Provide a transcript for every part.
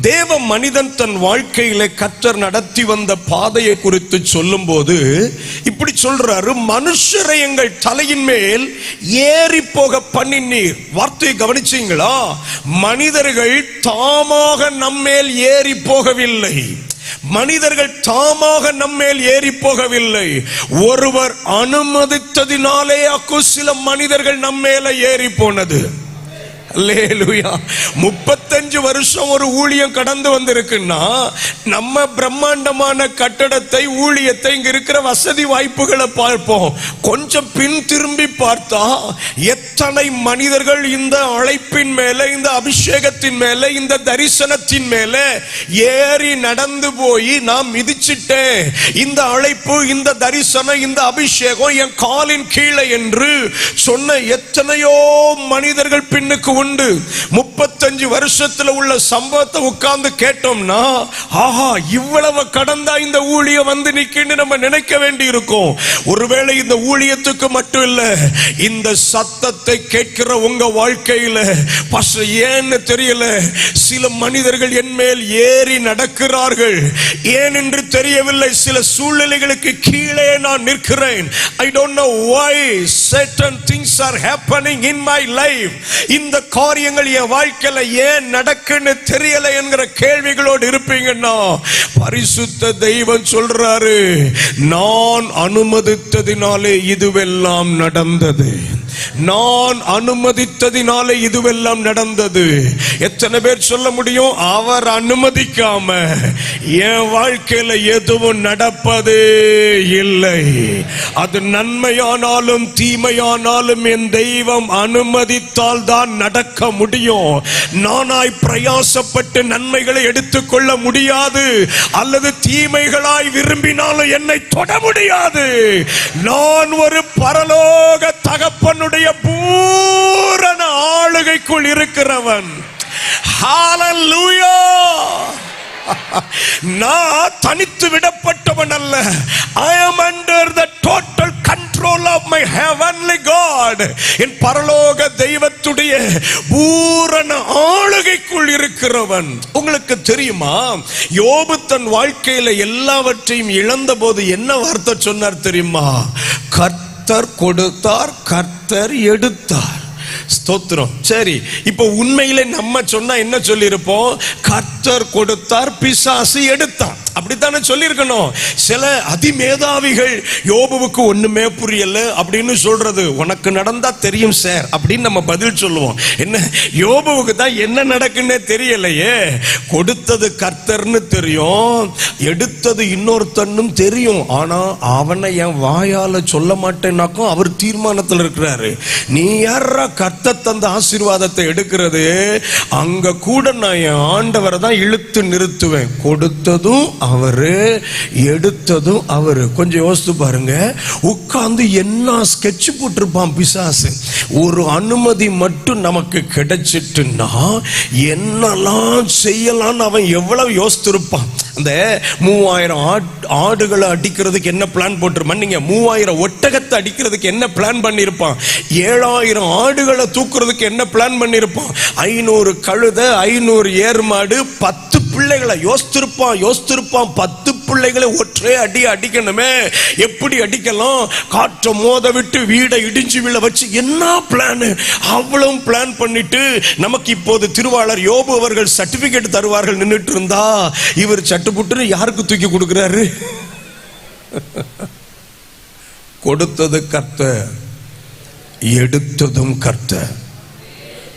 தேவ மனிதன் தன் வாழ்க்கையில கர்த்தர் நடத்தி வந்த பாதையை குறித்து சொல்லும் போது இப்படி சொல்றாரு, மனுஷரை எங்கள் தலையின் மேல் ஏறி போக பண்ணினீர். வார்த்தையை கவனிச்சீங்களா? மனிதர்கள் தாமாக நம்மேல் ஏறி போகவில்லை. மனிதர்கள் தாமாக நம்மேல் ஏறி போகவில்லை. ஒருவர் அனுமதித்ததினாலே சில மனிதர்கள் நம்மேல ஏறி போனது. அல்லேலூயா. 35 வருஷம் ஒரு ஊழியம் கடந்து வந்திருக்குன்னா, நம்ம பிரம்மாண்டமான கட்டடத்தை, ஊழியத்தை, இங்க இருக்கிற வசதி வாய்ப்புகளை பார்ப்போம். கொஞ்சம் பின் திரும்பி பார்த்தா எத்தனை மனிதர்கள் இந்த அழைப்பின் மேல, இந்த அபிஷேகத்தின் மேல, இந்த தரிசனத்தின் மேல ஏறி நடந்து போய் நான் மிதிச்சிட்டேன், இந்த அழைப்பு, இந்த தரிசனம், இந்த அபிஷேகம் என் காலின் கீழே என்று சொன்ன எத்தனையோ மனிதர்கள் பின்னுக்கு உண்டு. 35 வருஷத்துல உள்ள சம்பவத்தை உட்கார்ந்து கேட்டோம்னா, ஆஹா, இவ்வளவு கடந்தா இந்த ஊழியம் வந்து நிக்கின்னு நம்ம நினைக்க வேண்டி இருக்கும். ஒருவேளை இந்த ஊழியத்துக்கு மட்டும் இல்ல, இந்த சத்தத்தை கேட்கிற உங்க வாழ்க்கையில பாஸ்டர் ஏன்னு தெரியல, சில மனிதர்கள் என் மேல் ஏறி நடக்கிறார்கள். ஏன் என்று தெரியவில்லை. சில சூழ்நிலைகளுக்கு கீழே நான் நிற்கிறேன். I don't know why certain things are happening in my life. இந்த காரியங்கள் என் வாழ்க்கையில ஏன் நடக்குன்னு தெரியல என்கிற கேள்விகளோடு இருப்பீங்கன்னா, பரிசுத்த தெய்வம் சொல்றாரு, நான் அனுமதித்ததினாலே இதுவெல்லாம் நடந்தது. நான் அனுமதித்ததினாலே இதுவெல்லாம் நடந்தது. எத்தனை பேர் சொல்ல முடியும், அவர் அனுமதிக்காம என் வாழ்க்கையில எதுவும் நடப்பதே இல்லை. அது நன்மையானாலும் தீமையானாலும் என் தெய்வம் அனுமதித்தால் தான் நடக்க முடியும். நானாய் பிரயாசப்பட்டு நன்மைகளை எடுத்துக்கொள்ள முடியாது, அல்லது தீமைகளாய் விரும்பினாலும் என்னை தொட முடியாது. நான் ஒரு பரலோக தகப்பனுடைய பூரண ஆளுகைக்குள் இருக்கிறவன். ஹல்லேலூயா. நான் தனித்து விடப்பட்டவன் அல்ல. I am under the total control of my heavenly God. என் பரலோக தெய்வத்துடைய பூரண ஆளுகைக்குள் இருக்கிறவன். உங்களுக்கு தெரியுமா, யோபு தன் வாழ்க்கையில எல்லாவற்றையும் இழந்த போது என்ன வார்த்தை சொன்னார் தெரியுமா? கர்த்தர் கொடுத்தார், கர்த்தர் எடுத்தார். ஸ்தோத்திரம். சரி, இப்ப உண்மையிலே நம்ம சொன்னா என்ன சொல்லி இருப்போம்? கர்த்தர் கொடுத்தார், பிசாசு எடுத்தார். அப்படித்தானே சொல்லி இருக்கணும். சில அதிமேதாவிகள் யோபுவுக்கு ஒண்ணுமே புரியல அப்படின்னு சொல்றது, உனக்கு நடந்தா தெரியும் சார் அப்படின்னு நம்ம பதில் சொல்லுவோம். என்ன, யோபுவுக்கு தான் என்ன நடக்குன்னே தெரியலையே. கொடுத்தது கர்த்தர்னு தெரியும், எடுத்தது இன்னொருத்தன்னும் தெரியும். ஆனா அவனை என் வாயால சொல்ல மாட்டேன்னாக்கும் அவர் தீர்மானத்தில் இருக்கிறாரு. நீ யாரா கர்த்தர் தந்த ஆசீர்வாதத்தை எடுக்கிறது? அங்க கூட நான் என் ஆண்டவரை தான் இழுத்து நிறுத்துவேன். கொடுத்ததும் அவரு, எடுத்ததும் அவரு. கொஞ்சம் யோசித்து பாருங்க. உட்கார்ந்து என்ன ஸ்கெட்ச் போட்டிருப்பான் பிசாசு. ஒரு அனுமதி மட்டும் நமக்கு கிடைச்சிட்டுன்னா என்னெல்லாம் செய்யலாம்னு அவன் எவ்வளவு யோசித்திருப்பான். அந்த 3000 ஆடுகளை அடிக்கிறதுக்கு என்ன பிளான் போட்டிருப்பான்? நீங்க 3000 ஒட்டகத்தை அடிக்கிறதுக்கு என்ன பிளான் பண்ணிருப்பான்? 7000 ஆடுகளை தூக்குறதுக்கு என்ன பிளான் பண்ணிருப்பான்? 500 கழுதை, 500 ஏர்மாடு, 10 பிள்ளைகளை யோசித்திருப்பான். 10 பிள்ளைகளை ஒற்றே அடி அடிக்கணுமே. எப்படி அடிக்கலாம்? காற்றை மோத விட்டு வீடை இடிஞ்சு விழ வச்சு என்ன பிளான்? அவ்வளவு பிளான் பண்ணிட்டு நமக்கு இப்போது திருவாளர் யோபு அவர்கள் சர்டிபிகேட் தருவார்கள் நின்றுட்டு இருந்தா, இவர் சட்டுப்புட்டு யாருக்கு தூக்கி கொடுக்கிறாரு? கொடுத்தது கர்த்தர், எடுத்ததும் கர்த்தர்.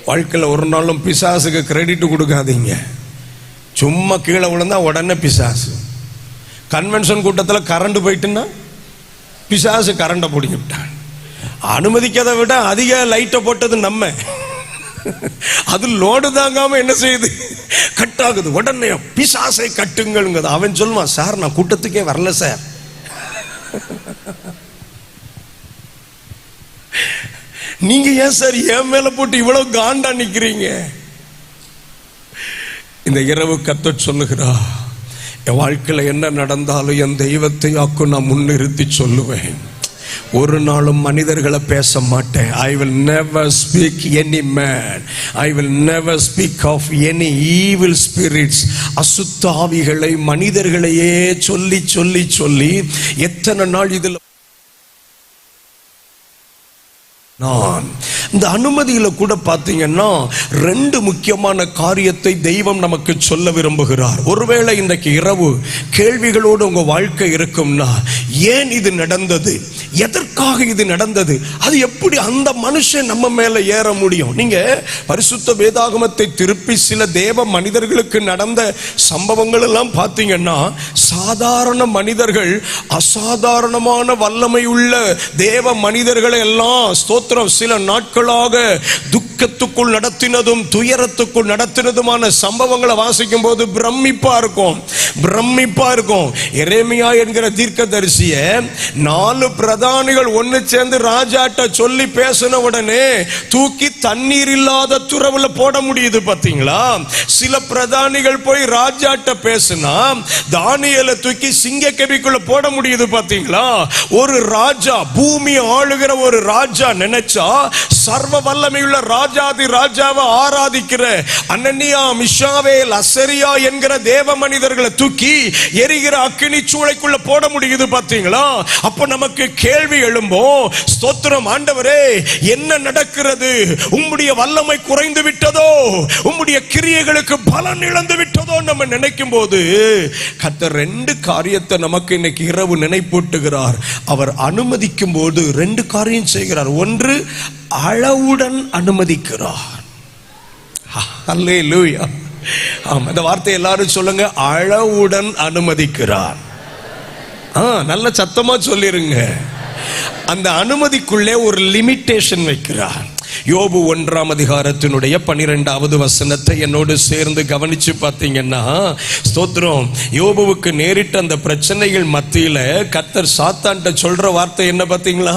வாழ்க்கையில் ஒரு நாளும் பிசாசுக்கு கிரெடிட் கொடுக்காதீங்க. சும்மா கீழே விழுந்தா உடனே பிசாசு. கன்வென்ஷன் கூட்டத்தில் கரண்ட் போயிட்டுன்னா பிசாசு கரண்டை பிடிக்க விட்டான். அனுமதிக்கதை விட அதிக லைட்டை போட்டது நம்ம. அது லோடு தாங்காம என்ன செய்யுது? கட் ஆகுது. உடனே பிசாசை கட்டுங்க. அவன் சொல்லுவான், சார் நான் கூட்டத்துக்கே வரல சார். நீங்க ஏன் சார் என் மேல போட்டு இவ்வளவு காண்டா நிக்கிறீங்க? இந்த இரவு கர்த்தர் சொல்லுகிறா, என் வாழ்க்கையில என்ன நடந்தாலும் என் தெய்வத்தை நான் முன்னிறுத்தி சொல்லுவேன். ஒரு நாளும் மனிதர்களை பேச மாட்டேன். I will never speak any man. I will never speak of any evil spirits. அசுத்த ஆவிகளை மனிதர்களையே சொல்லி சொல்லி சொல்லி எத்தனை நாள் இதில் இந்த அனுமதியில கூட பாத்தீங்கன்னா ரெண்டு முக்கியமான காரியத்தை தெய்வம் நமக்கு சொல்ல விரும்புகிறார். ஒருவேளை இன்றைக்கு இரவு கேள்விகளோடு உங்க வாழ்க்கை இருக்கும்னா, ஏன் இது நடந்தது, எதற்காக இது நடந்தது, அது எப்படி அந்த மனுஷன் நம்ம மேல ஏற முடியும்? நீங்க பரிசுத்த வேதாகமத்தை திருப்பி சில தேவ மனிதர்களுக்கு நடந்த சம்பவங்கள் எல்லாம் பாத்தீங்கன்னா, சாதாரண மனிதர்கள் அசாதாரணமான வல்லமை உள்ள தேவ மனிதர்களை எல்லாம் ஸ்தோத்திரம் சில நாட்களாக துக்கத்துக்குள் நடத்தினதும் துயரத்துக்குள் நடத்தினதுமான சம்பவங்களை வாசிக்கும் போது பிரமிப்பா இருக்கும். எரேமியா என்கிற தீர்க்கதரிசிய 4 பிரதானிகள் ஒன்னு சேர்ந்து ராஜாட்ட சொல்லி பேசின உடனே தூக்கி தண்ணீர் இல்லாத துறவுல போட முடியுது பாத்தீங்களா? சில பிரதானிகள் போய் ராஜாட்ட பேசினா தானியேலை தூக்கி சிங்க கெபிக்குள்ள போட முடியுது பாத்தீங்களா? ஒரு ராஜா, பூமி ஆளுகிற ஒரு ராஜா நினைச்சா சர்வ வல்லமையுள்ள ராஜாதி ராஜாவை ஆராதிக்கிற அனனியா, மிஷாவேல், அசரியா என்கிற தேவ மனிதர்களை தூக்கி எரிகிற அக்கினி சூளைக்குள்ள போட முடியுது பாத்தீங்களா? அப்ப நமக்கு கேள்வி எழும்போம், ஸ்தோத்திரம் ஆண்டவரே, என்ன நடக்கிறது? உம்முடைய வல்லமை குறைந்து விட்டதோ, உம்முடைய கிரியைகளுக்கு பலன் இழந்து விட்டதோ நம்ம நினைக்கும் போது கர்த்தர் 2 காரியத்தை நமக்கு இன்னைக்கு இரவு நினைப்பூட்டுகிறார். அவர் அனுமதிக்கும் போது 2 காரியம் செய்கிறார். ஒன்று, அளவுடன் அனுமதிக்கிறார். அல்லேலூயா. ஆமா, இந்த வார்த்தை எல்லாரும் சொல்லுங்க, அளவுடன் அனுமதிக்கிறார். நல்ல சத்தமா சொல்லிருங்க. அந்த அனுமதிக்குள்ளே ஒரு லிமிட்டேஷன் வைக்கிறார். யோபு 1ஆம் அதிகாரத்தினுடைய 12வது வசனத்தை என்னோடு சேர்ந்து கவனிச்சு பார்த்தீங்கன்னா, ஸ்தோத்திரம், யோபுவுக்கு நேரிட்ட அந்த பிரச்சனைகள் மத்தியில கர்த்தர் சாத்தான்ட்ட சொல்ற வார்த்தை என்ன பார்த்தீங்களா?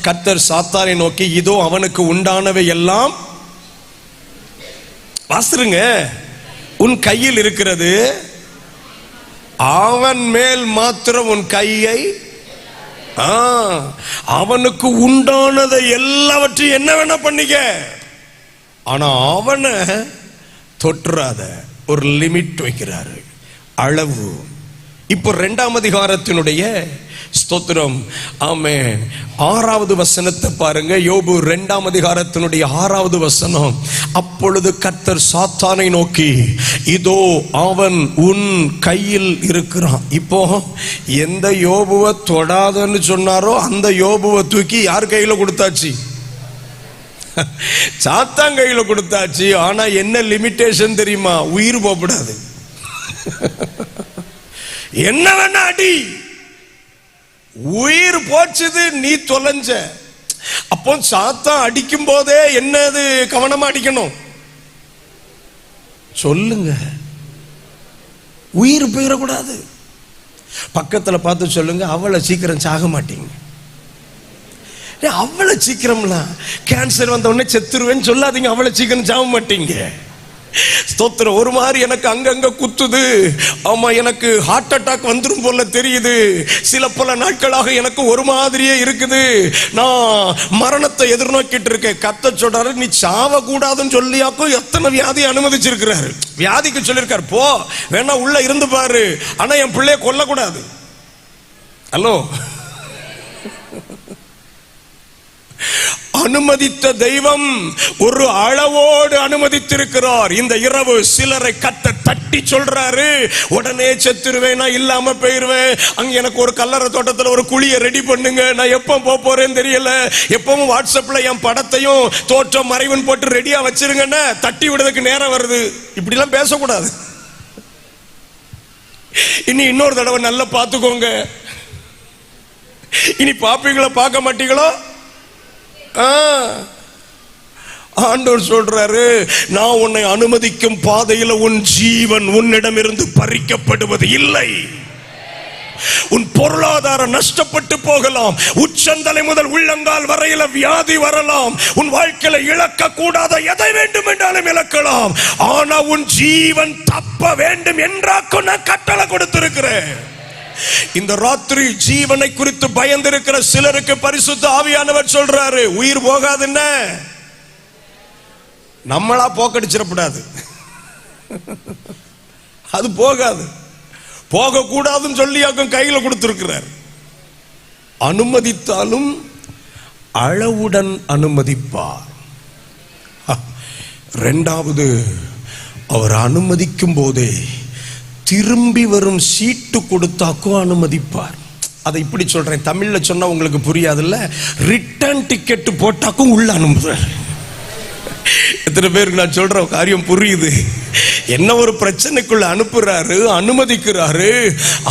கர்த்தர் சாத்தானை நோக்கி, இதோ அவனுக்கு உண்டானவை எல்லாம் வாசிருங்க, உன் கையில் இருக்கிறது, அவன் மேல் மாத்திரம் உன் கையை, அவனுக்கு உண்டானதை எல்லாவற்றையும் என்ன வேணா பண்ணிக்க, ஆனா அவனை தொற்றாத. ஒரு லிமிட் வைக்கிறாரு, அளவு. இப்போ 2ஆம் அதிகாரத்தினுடைய ஸ்தோத்திரம், ஆமென், 6வது வசனத்தை பாருங்க. யோபு 2ஆம் அதிகாரத்தினுடைய 6வது வசனம். அப்பொழுது கர்த்தர் சாத்தானை நோக்கி, இதோ அவன் உன் கையில் இருக்கிறான். இப்போ எந்த யோபுவை தொடாதன்னு சொன்னாரோ அந்த யோபுவை தூக்கி யார் கையில கொடுத்தாச்சு? சாத்தான் கையில கொடுத்தாச்சு. ஆனா என்ன லிமிட்டேஷன் தெரியுமா? உயிர் போகக்கூடாது. என்ன வேணா அடி, உயிர் போச்சுது, நீ தொலைஞ்ச. அப்போ சாத்தான் அடிக்கும் போதே என்னது கவனமா அடிக்கணும் சொல்லுங்க, உயிர் போயிடக்கூடாது. பக்கத்துல பார்த்து சொல்லுங்க, அவளை சீக்கிரம் சாக மாட்டீங்க. அவளை சீக்கிரம்லாம் கேன்சர் வந்த உடனே செத்துருவேன்னு சொல்லாதீங்க, அவளை சீக்கிரம் சாக மாட்டீங்க. ஸ்தோத்திரம். ஒரு மாதிரி எனக்கு அங்கங்க குத்துது, ஆமா, எனக்கு ஹார்ட் அட்டாக் வந்துரும் போல தெரியுது, சில பல நாட்களாக எனக்கு ஒரு மாதிரியே இருக்குது, நான் மரணத்தை எதிர்நோக்கிட்டு இருக்கேன். கர்த்தர் சொல்றாரு, நீ சாவ கூடாதுன்னு சொல்லியாக்கும் எத்தனை வியாதியை அனுமதிச்சிருக்கிறாரு. வியாதிக்கு சொல்லியிருக்காரு, போ வேணா உள்ள இருந்து பாரு, ஆனா என் பிள்ளைய கொல்லக்கூடாது. ஹலோ, அனுமதித்த தெய்வம் ஒரு அளவோடு அனுமதித்திருக்கிறார். இந்த இரவு சிலரை கத்த தட்டி சொல்றாரு, உடனே செத்துருவேன், நான் இல்லாம போயிருவேன், அங்க எனக்கு ஒரு கல்லறை தோட்டத்தில் ஒரு குழியை ரெடி பண்ணுங்க, நான் எப்ப போறேன்னு தெரியல, எப்பவும் வாட்ஸ்அப்ல என் படத்தையும் தோற்றம் மறைவுன்னு போட்டு ரெடியா வச்சிருங்கன்னு தட்டி விடுறதுக்கு நேரம் வருது. இப்படி எல்லாம் பேசக்கூடாது. இனி இன்னொரு தடவை நல்லா பார்த்துக்கோங்க. இனி பாப்பீங்களோ பார்க்க மாட்டீங்களோ? ஆண்டவர் சொல்றாரு, நான் உன்னை அனுமதிக்கும் பாதையில் உன் ஜீவன் உன்னிடம் இருந்து பறிக்கப்படுவது இல்லை. உன் பொருளாதாரம் நஷ்டப்பட்டு போகலாம், உச்சந்தலை முதல் உள்ளங்கால் வரையில வியாதி வரலாம், உன் வாழ்க்கையில இழக்க கூடாத எதை வேண்டும் என்றாலும் இழக்கலாம், ஆனா உன் ஜீவன் தப்ப வேண்டும் என்றாக்கும் நான் கட்டளை கொடுத்திருக்கிறேன். இந்த ராத்திரி ஜீவனை குறித்து பயந்திருக்கிற சிலருக்கு பரிசுத்த ஆவியானவர் சொல்றாரு, உயிர் போகாதுன்னு நம்மளா போக்கடிச்சிடக்கூடாது. அது போகாது, போக கூடாதுன்னு சொல்லியாக்கும் கையில கொடுத்திருக்கிறார். அனுமதித்தாலும் அளவுடன் அனுமதிப்பார். இரண்டாவது, அவர் அனுமதிக்கும் போதே திரும்பி வரும் சீட்டு கொடுத்தாக்கும் அனுமதிப்பார். அதை இப்படி சொல்றேன், தமிழ்ல சொன்னா உங்களுக்கு புரியாதுல்ல. ரிட்டர்ன் டிக்கெட் போட்டாக்கும் உள்ள அனுமதி. எத்தனை பேருக்கு நான் சொல்ற காரியம் புரியுது? என்ன ஒரு பிரச்சனைக்குள்ள அனுப்புறாரு, அனுமதிக்கிறாரு.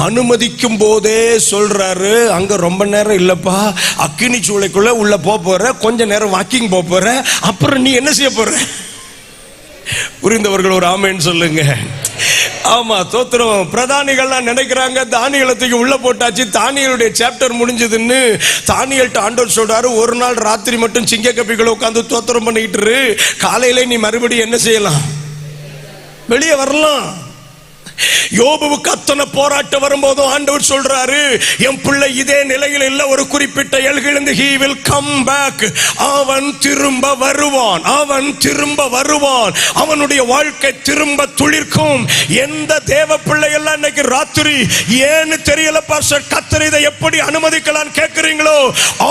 அனுமதிக்கும் போதே சொல்றாரு, அங்க ரொம்ப நேரம் இல்லப்பா, அக்கினி சூளைக்குள்ள உள்ள போற, கொஞ்ச நேரம் வாக்கிங் போற, அப்புறம் நீ என்ன செய்ய போற? புரிந்தவர்கள் ஒரு ஆமேன்னு சொல்லுங்க. ஆமா, தோத்திரம். பிரதானிகள்லாம் நினைக்கிறாங்க தானியலத்துக்கு உள்ள போட்டாச்சு, தானியலுடைய சாப்டர் முடிஞ்சதுன்னு. தானியல்ட்ட ஆண்டவர் சொல்றாரு, ஒரு நாள் ராத்திரி மட்டும் சிங்க கப்பிகளை உட்கார்ந்து தோத்திரம் பண்ணிட்டு காலையில நீ மறுபடியும் என்ன செய்யலாம்? வெளியே வரலாம். யோபுவுக்கு அத்தனை போராட்டம் வரும்போதும் ஆண்டவர் சொல்றாரு, என் பிள்ளை இதே நிலையில் இல்ல, ஒரு குறிப்பிட்ட எழுகிழந்து he will come back. அவன் திரும்ப வருவான், அவன் திரும்ப வருவான், அவனுடைய வாழ்க்கை திரும்ப துளிர்க்கும். எந்த தேவ பிள்ளை எல்லாம் இன்னைக்கு ராத்திரி ஏன்னு தெரியல பாஸ்டர், கர்த்தர் இதை எப்படி அனுமதிக்கலாம் கேட்கிறீங்களோ,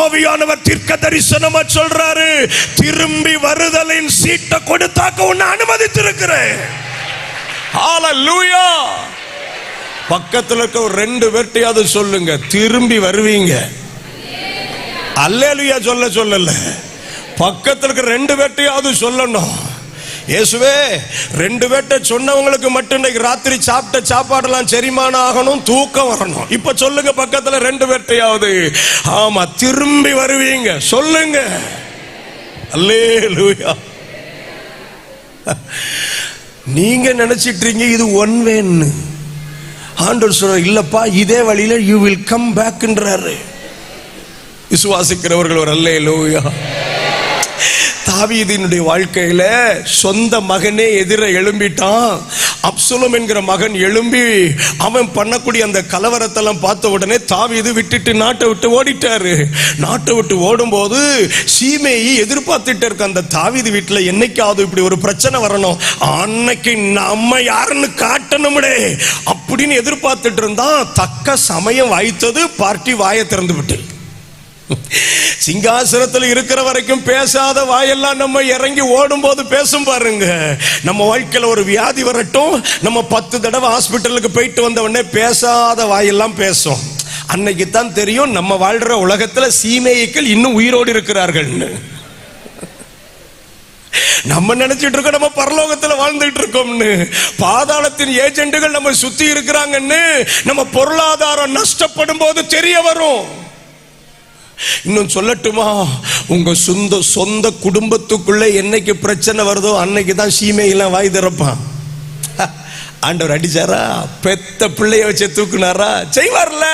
ஆவியானவர் தீர்க்க தரிசனமா சொல்றாரு, திரும்பி வருதலின் சீட்டை கொடுத்தாக்க உன்னை அனுமதித்திருக்கிறேன். ஹalleluya. பக்கத்துல இருக்க ஒரு 2 பேர்ட்டையாவது சொல்லுங்க, திரும்பி வருவீங்க. அல்லேலூயா சொல்லல, பக்கத்துல இருக்க 2 பேர்ட்டையாவது சொல்லணும். இயேசுவே, 2 பேர்ட்ட சொன்னவங்களுக்கு மட்டும் இன்னைக்கு ராத்திரி சாப்பிட்ட சாப்பாடெல்லாம் செரிமானம் ஆகணும், தூக்கம் வரணும். இப்ப சொல்லுங்க பக்கத்துல 2 பேர்ட்டையாவது, ஆமா திரும்பி வருவீங்க சொல்லுங்க. அல்லேலூயா. நீங்க நினைச்சிட்டு இருக்கீங்க இது ஒன் வேன்னு. ஆண்டவர் சொல்ற, இல்லப்பா இதே வழியில யூ வில் கம் பேக்ன்றாரு. விசுவாசிக்கிறவர்கள் ஒரு அல்லேலூயா. தாவீதினுடைய வாழ்க்கையில சொந்த மகனே எதிர எழும்பிட்டான். அப்சலோம் என்கிற மகன் எழும்பி அவன் பண்ணக்கூடிய அந்த கலவரத்தெல்லாம் பார்த்த உடனே தாவீது விட்டுட்டு நாட்டை விட்டு ஓடிட்டாரு. நாட்டை விட்டு ஓடும்போது சீமேயி எதிர்பார்த்துட்டு இருக்க அந்த தாவீது வீட்டுல என்னைக்காவது இப்படி ஒரு பிரச்சனை வரணும், அன்னைக்கு நம்ம யாருன்னு காட்டணும்டே அப்படின்னு எதிர்பார்த்துட்டு இருந்தான். தக்க சமயம் வாய்த்தது, பார்ட்டி வாயை திறந்து விட்டு. சிங்காசனத்தில் இருக்கிற வரைக்கும் பேசாத வாயெல்லாம் நம்ம இறங்கி ஓடும் போது பேசும் பாருங்க. நம்ம வாழ்க்கையில ஒரு வியாதி வரட்டும், நம்ம 10 தடவை ஹாஸ்பிட்டலுக்கு போயிட்டு வந்த உடனே பேசாத வாயெல்லாம் பேசும். அன்னைக்கு தான் தெரியும் நம்ம வாழ்ற உலகத்துல சீமேயிக்கள் இன்னும் உயிரோடு இருக்கிறார்கள். நம்ம நினைச்சிட்டு இருக்கோம் நம்ம பரலோகத்துல வாழ்ந்துட்டு இருக்கோம்னு. பாதாளத்தின் ஏஜென்ட்டுகள் நம்ம சுத்தி இருக்கிறாங்கன்னு நம்ம பொருளாதாரம் நஷ்டப்படும் போது தெரிய வரும். இன்னும் சொல்லட்டுமா, உங்க சொந்த குடும்பத்துக்குள்ள என்னைக்கு பிரச்சனை வருதோ அன்னைக்கு தான் சீமையெல்லாம் வாய் திறப்பான். ஆண்டவர் அடிச்சாரா, பெத்த பிள்ளைய வச்சு தூக்குனாரா, செய்வார்ல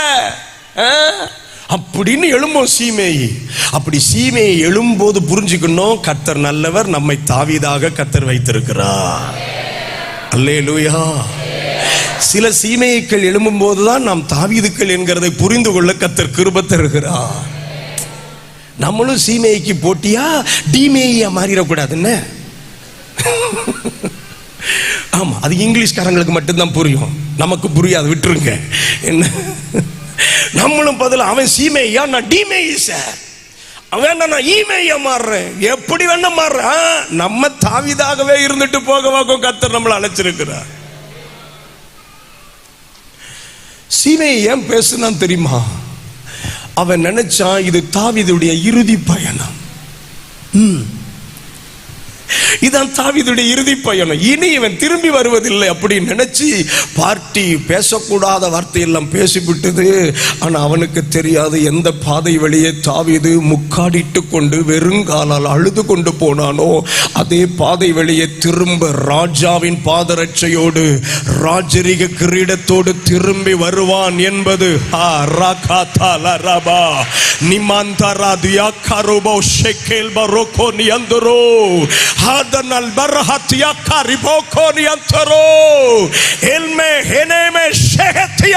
அப்படின்னு எழும்போம் சீமேயி. அப்படி சீமையை எழும்போது புரிஞ்சுக்கணும், கர்த்தர் நல்லவர், நம்மை தாவீதாக கர்த்தர் வைத்திருக்கிறார். அல்லேலூயா. சில சீமையைகள் எழும்பும் போதுதான் நாம் தாவீதுக்கள் என்கிறதை புரிந்து கொள்ள கர்த்தர் கிருபை தருகிறார். நம்மளும் சீமேய்க்கு போட்டியா டிமேயா மாறிடக்கூடாதுன்னு. ஆமா, அது இங்கிலீஷ்காரங்களுக்கு மட்டும்தான் புரியும், நமக்கு புரியாது, விட்டுருங்க. என்ன, நம்மளும் பதில் அவன் சீமேயா நான் டிமேயி சார், அவன் நான் ஈமேயா மாறுறேன், எப்படி வேணா மாறுறேன். நம்ம தாவீதாகவே இருந்துட்டு போக வாக்கும் கர்த்தர் நம்மளை அழைச்சிருக்கிறார். சீமேயை ஏன் பேசுனான் தெரியுமா? அவன் நினைச்சான் இது தாவீதுடைய இறுதி பயணம். இதான் தாவீதுடைய இறுதி பயணம், இனி இவன் திரும்பி வருவதில்லை அப்படின்னு நினைச்சு பார்ட்டி பேசக்கூடாத வார்த்தையெல்லாம் பேசிவிட்டது. ஆனா அவனுக்கு தெரியாது எந்த பாதை வழியே தாவீது முக்காடிட்டு கொண்டு வெறுங்காலால் அழுது கொண்டு போனானோ அதே பாதை வழியே திரும்ப ராஜாவின் பாதரட்சையோடு ராஜரிக கிரீடத்தோடு திரும்பி வருவான் என்பது Hadanal barhatia kariboko niantaro elme heneme shehetia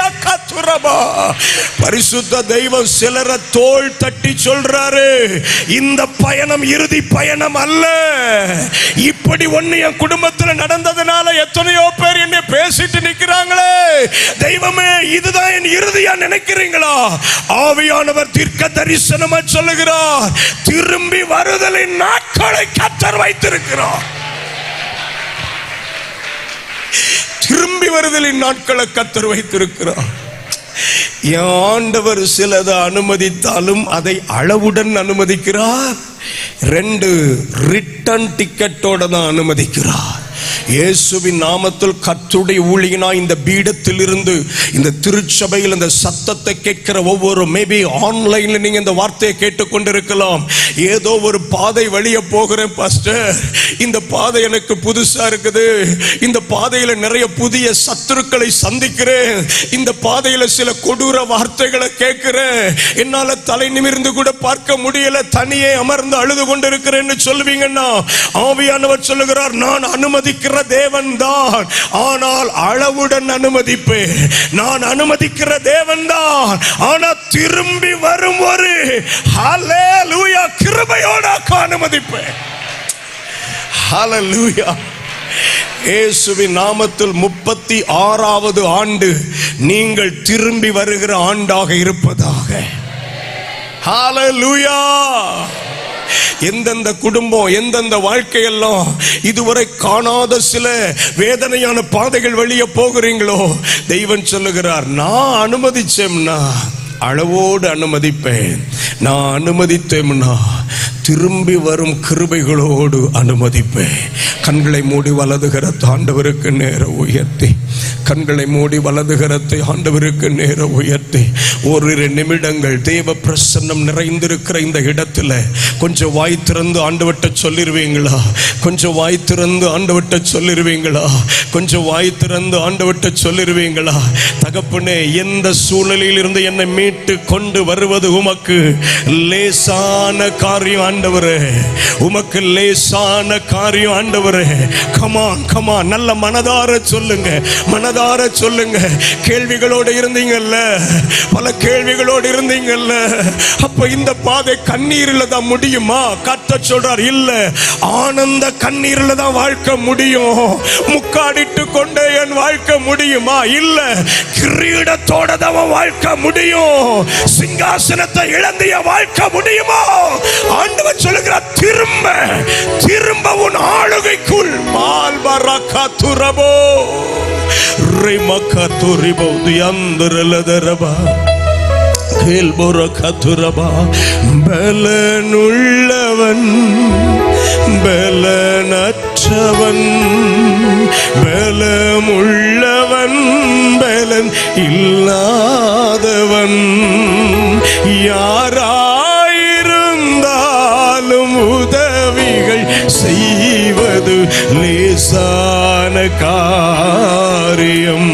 பரிசுத்த தெய்வம் சிலரை தோள் தட்டி சொல்றாரு, இந்த பயணம் இறுதி பயணம் அல்ல. இப்படி ஒண்ணு என் குடும்பத்துல நடந்ததுனால எத்தனையோ பேர் என்ன பேசிட்டு நிக்கிறாங்களே, தெய்வமே இதுதான் என் இறுதியா நினைக்கிறீங்களா? ஆவியானவர் தீர்க்க தரிசனமா சொல்லுகிறார், திரும்பி வருதலின் நாட்களை கர்த்தர் வைத்திருக்கிறார். திரும்பி வருதலின் நாட்களை கர்த்தர் வைத்திருக்கிறார். என் ஆண்டவர் சிலதை அனுமதித்தாலும் அதை அளவுடன் அனுமதிக்கிறார். 2 ரிட்டர்ன் டிக்கெட்டோட தான் அனுமதிக்கிறார். இயேசுவின் நாமத்தில் கர்த்தருடைய ஊழியனாய் இந்த பீடத்தில் இருந்து இந்த திருச்சபையில் இந்த சத்தத்தை கேட்கிற ஒவ்வொரு, மேபி ஆன்லைன்ல நீங்க இந்த வார்த்தையை கேட்டுக்கொண்டிருக்கலாம். ஏதோ ஒரு பாதை வழியே போகிறேன் பாஸ்டர், இந்த பாதை எனக்கு புதுசா இருக்குது, இந்த பாதையில நிறைய புதிய சத்துருக்களை சந்திக்கிறேன், இந்த பாதையில சில கொடூர வார்த்தைகளை கேட்கிறேன், என்னால தலை நிமிர்ந்து கூட பார்க்க முடியல, தனியே அமர்ந்து அழுது கொண்டிருக்கிறேன்னு சொல்லுவீங்கன்னா, ஆவியானவர் சொல்லுகிறார், நான் அனுமதிக்கிற தேவன் தான், ஆனால் அளவுடன் அனுமதிப்பேன். நான் அனுமதிக்கிற தேவன் தான், ஆனா திரும்பி வரும் ஒரு ஹல்லேலூயா கிருபையோட அனுமதிப்பேன். ஹல்லேலூயா. இயேசுவின் நாமத்தில் 36வது ஆண்டு நீங்கள் திரும்பி வருகிற ஆண்டாக இருப்பதாக. ஹல்லேலூயா. எந்தெந்த குடும்பம், எந்தெந்த வாழ்க்கையெல்லாம் இதுவரை காணாத சில வேதனையான பாதைகள் வழியே போகிறீங்களோ, தெய்வம் சொல்லுகிறார், நான் அனுமதிச்சேன்னா அளவோடு அனுமதிப்பேன், நான் அனுமதித்தேன்னா திரும்பி வரும் கிருபைகளோடு அனுமதிப்பேன். கண்களை மூடி வலது கரத்தை ஆண்டவருக்கு நேர உயர்த்தி, கண்களை மூடி வலது கரத்தை ஆண்டவருக்கு நேர உயர்த்தி, 1 நிமிடங்கள் தேவ பிரசன்னம் நிறைந்திருக்கிற இந்த இடத்துல கொஞ்சம் வாய் திறந்து ஆண்டவர்ட்ட சொல்லிருவீங்களா? கொஞ்சம் வாய் திறந்து ஆண்டவர்ட்ட சொல்லிருவீங்களா? கொஞ்சம் வாய் திறந்து ஆண்டவர்ட்ட சொல்லிருவீங்களா? தகப்பனே, எந்த சூழ்நிலையில் இருந்து என்னை மீட்டு கொண்டு வருவது உமக்கு லேசான காரியம் ஆண்டவரே, உமக்கு லேசான காரியம் ஆண்டவரே. கமான் கமான், நல்ல மனதார சொல்லுங்க, மனதார சொல்லுங்க. கேள்விகளோடு இருந்தீங்கல்ல, பல கேள்விகளோடு இருந்தீங்கல்ல, அப்ப இந்த பாதை கண்ணீரில் தான் முடியுமா? கர்த்தர் சொல்றார், இல்ல, ஆனந்த கண்ணீரில் தான் வாழ்க்கை முடியும். முக்காடிட்டு கொண்டே என் வாழ்க்கை முடியுமா? இல்ல, கிரீடத்தோட தான் வாழ்க்கை முடியும். சிங்காசனத்தை இழந்திய வாழ்க்கை முடியுமா? ஆண்டவர் சொல்லுகிறார், திரும்ப திரும்ப உன் ஆளுகைக்குள் மால்பரகா துரபோ ரிமகா துரிபோ தியந்தரலதரபா கேல்பரகா துரபா. பலனுள்ளவன் பலனற்றவன், பலமுள்ளவன் பலன் இல்லாதவன், யாராயிருந்தாலும் உதவிகள் செய்வது லேசான காரியம்,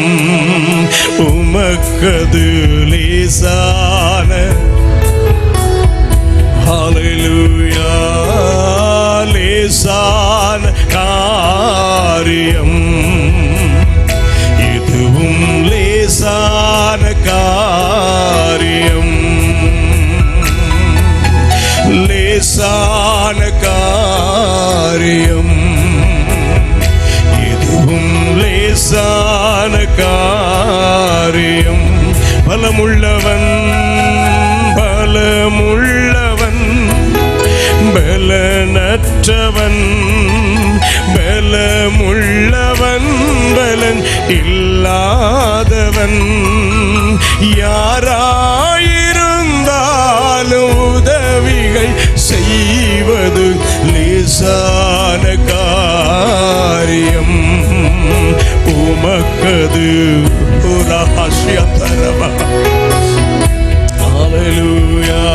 உமக்கது லேசான. ஹல்லேலூயா. லேசான காரியம், இதுவும் லேசான காரியம், லேசான காரியம், இதுவும் லேசான காரியம். பலமுள்ளவன் பலமுள்ளவன், பலனற்றவன் பலமுள்ளவன், பலன் இல்லாதவன், யாராயிருந்தாலும் உதவிகள் செய்வது லேசான காரியம், உமக்கது புராசியதரவா. ஹல்லேலூயா.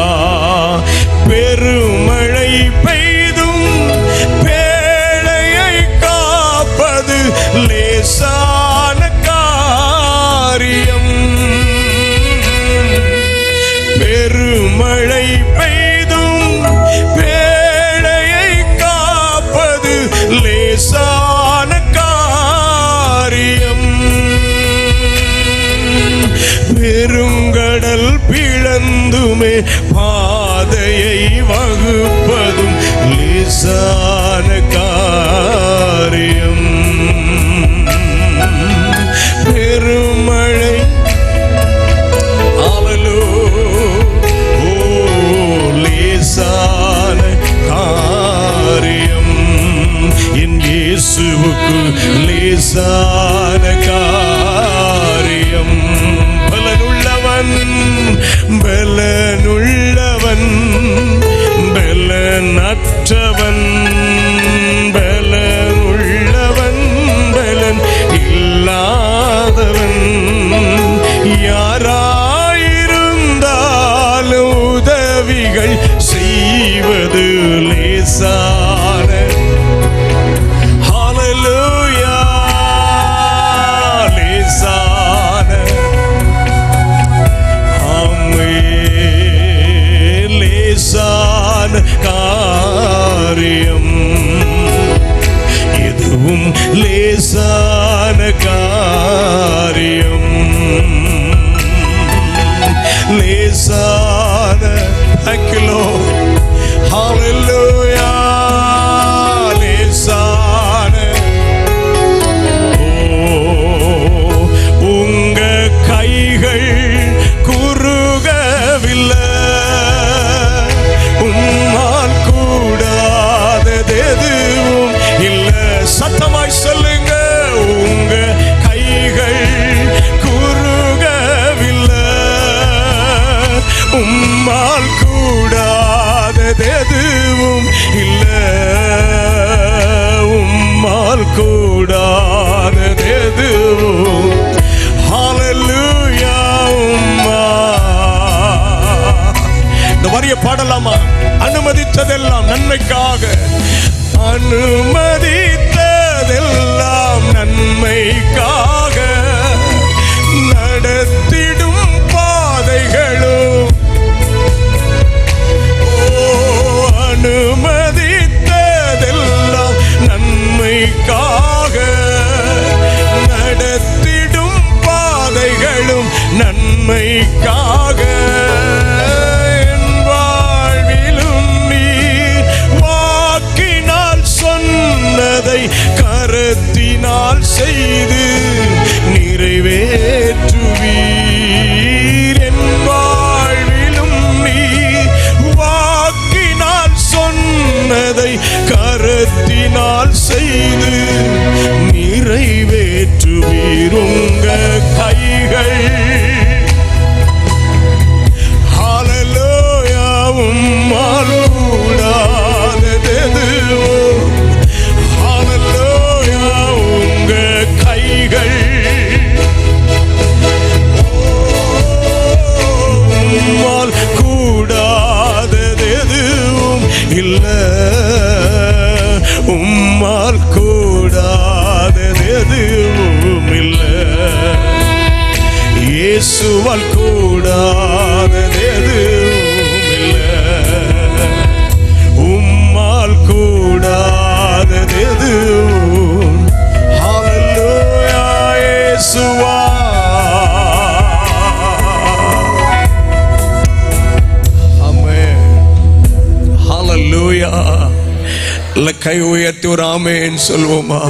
பெருமழை பெய்தும் பேழையை காப்பது லேசான காரியம், பெருமழை பெய்தும் பேழையை காப்பது லேசான காரியம், பெருங்கடல் பிளந்துமே பாதையை வகுப்பதும் லேசான காரியம். பெருமழை லேசான காரியம். என் இயேசுவுக்கு லேசான காரியம். பலனுள்ளவன் பலனுள்ளவன் பலனற்றவன் பலனுள்ளவன் பலன் இல்லாதவன் யாராயிருந்தாலும் உதவிகள் செய்வது லேசான. ஹல்லேலூயா. லேசான ஆமென். லேசான காரியம். எதுவும் லேசான காரியம். லேசான. Thank you Lord. Hallelujah. லேசான. உங்க கைகள் குறுகவில்லை. உம்மால் கூடாதது எதுவும் இல்லை. சத்தமாய் சொல்லுங்க. உங்க கைகள் குறுகவில்லை. உம்மால் கூடாதது எதுவும் இல்லை. உம்மால் கூடாதது எதுவும். ஹல்லேலூயா. இந்த வரிய பாடலாமா? அனுமதித்ததெல்லாம் நன்மைக்காக. அனுமதித்ததெல்லாம் நன்மைக்காக நடத்திடும் பாதைகளும். அனுமதித்ததெல்லாம் நன்மைக்காக நடத்திடும் பாதைகளும் நன்மைக்காக. என் வாழ்விலும் நீர் வாக்கினால் சொன்னதை கரத்தினால் செய்து நிறைவேற்றுவீர். என் வாழ்விலும் நீர் வாக்கினால் சொன்னதை கரத்தினால் செய்து நிறைவேற்றுவீர். உங்க கைகள் ஹல்லேலூயா. உம்மால் கூடாதது எதுவும். ஹல்லேலூயா. உங்க கைகள் உம்மால் கூடாதது எதுவும் இல்லை. உம்மால் கூடாதது எதுவும் இல்லை. இயேசுவால் கூடாதது எதுவும் இல்லை. உம்மால் கூடாதது எதுவும். ஹல்லேலூயா. இயேசுவா. ஆமென். ஹல்லேலூயா. கை உயர்த்தி ஒரு ஆமென் சொல்வோமா?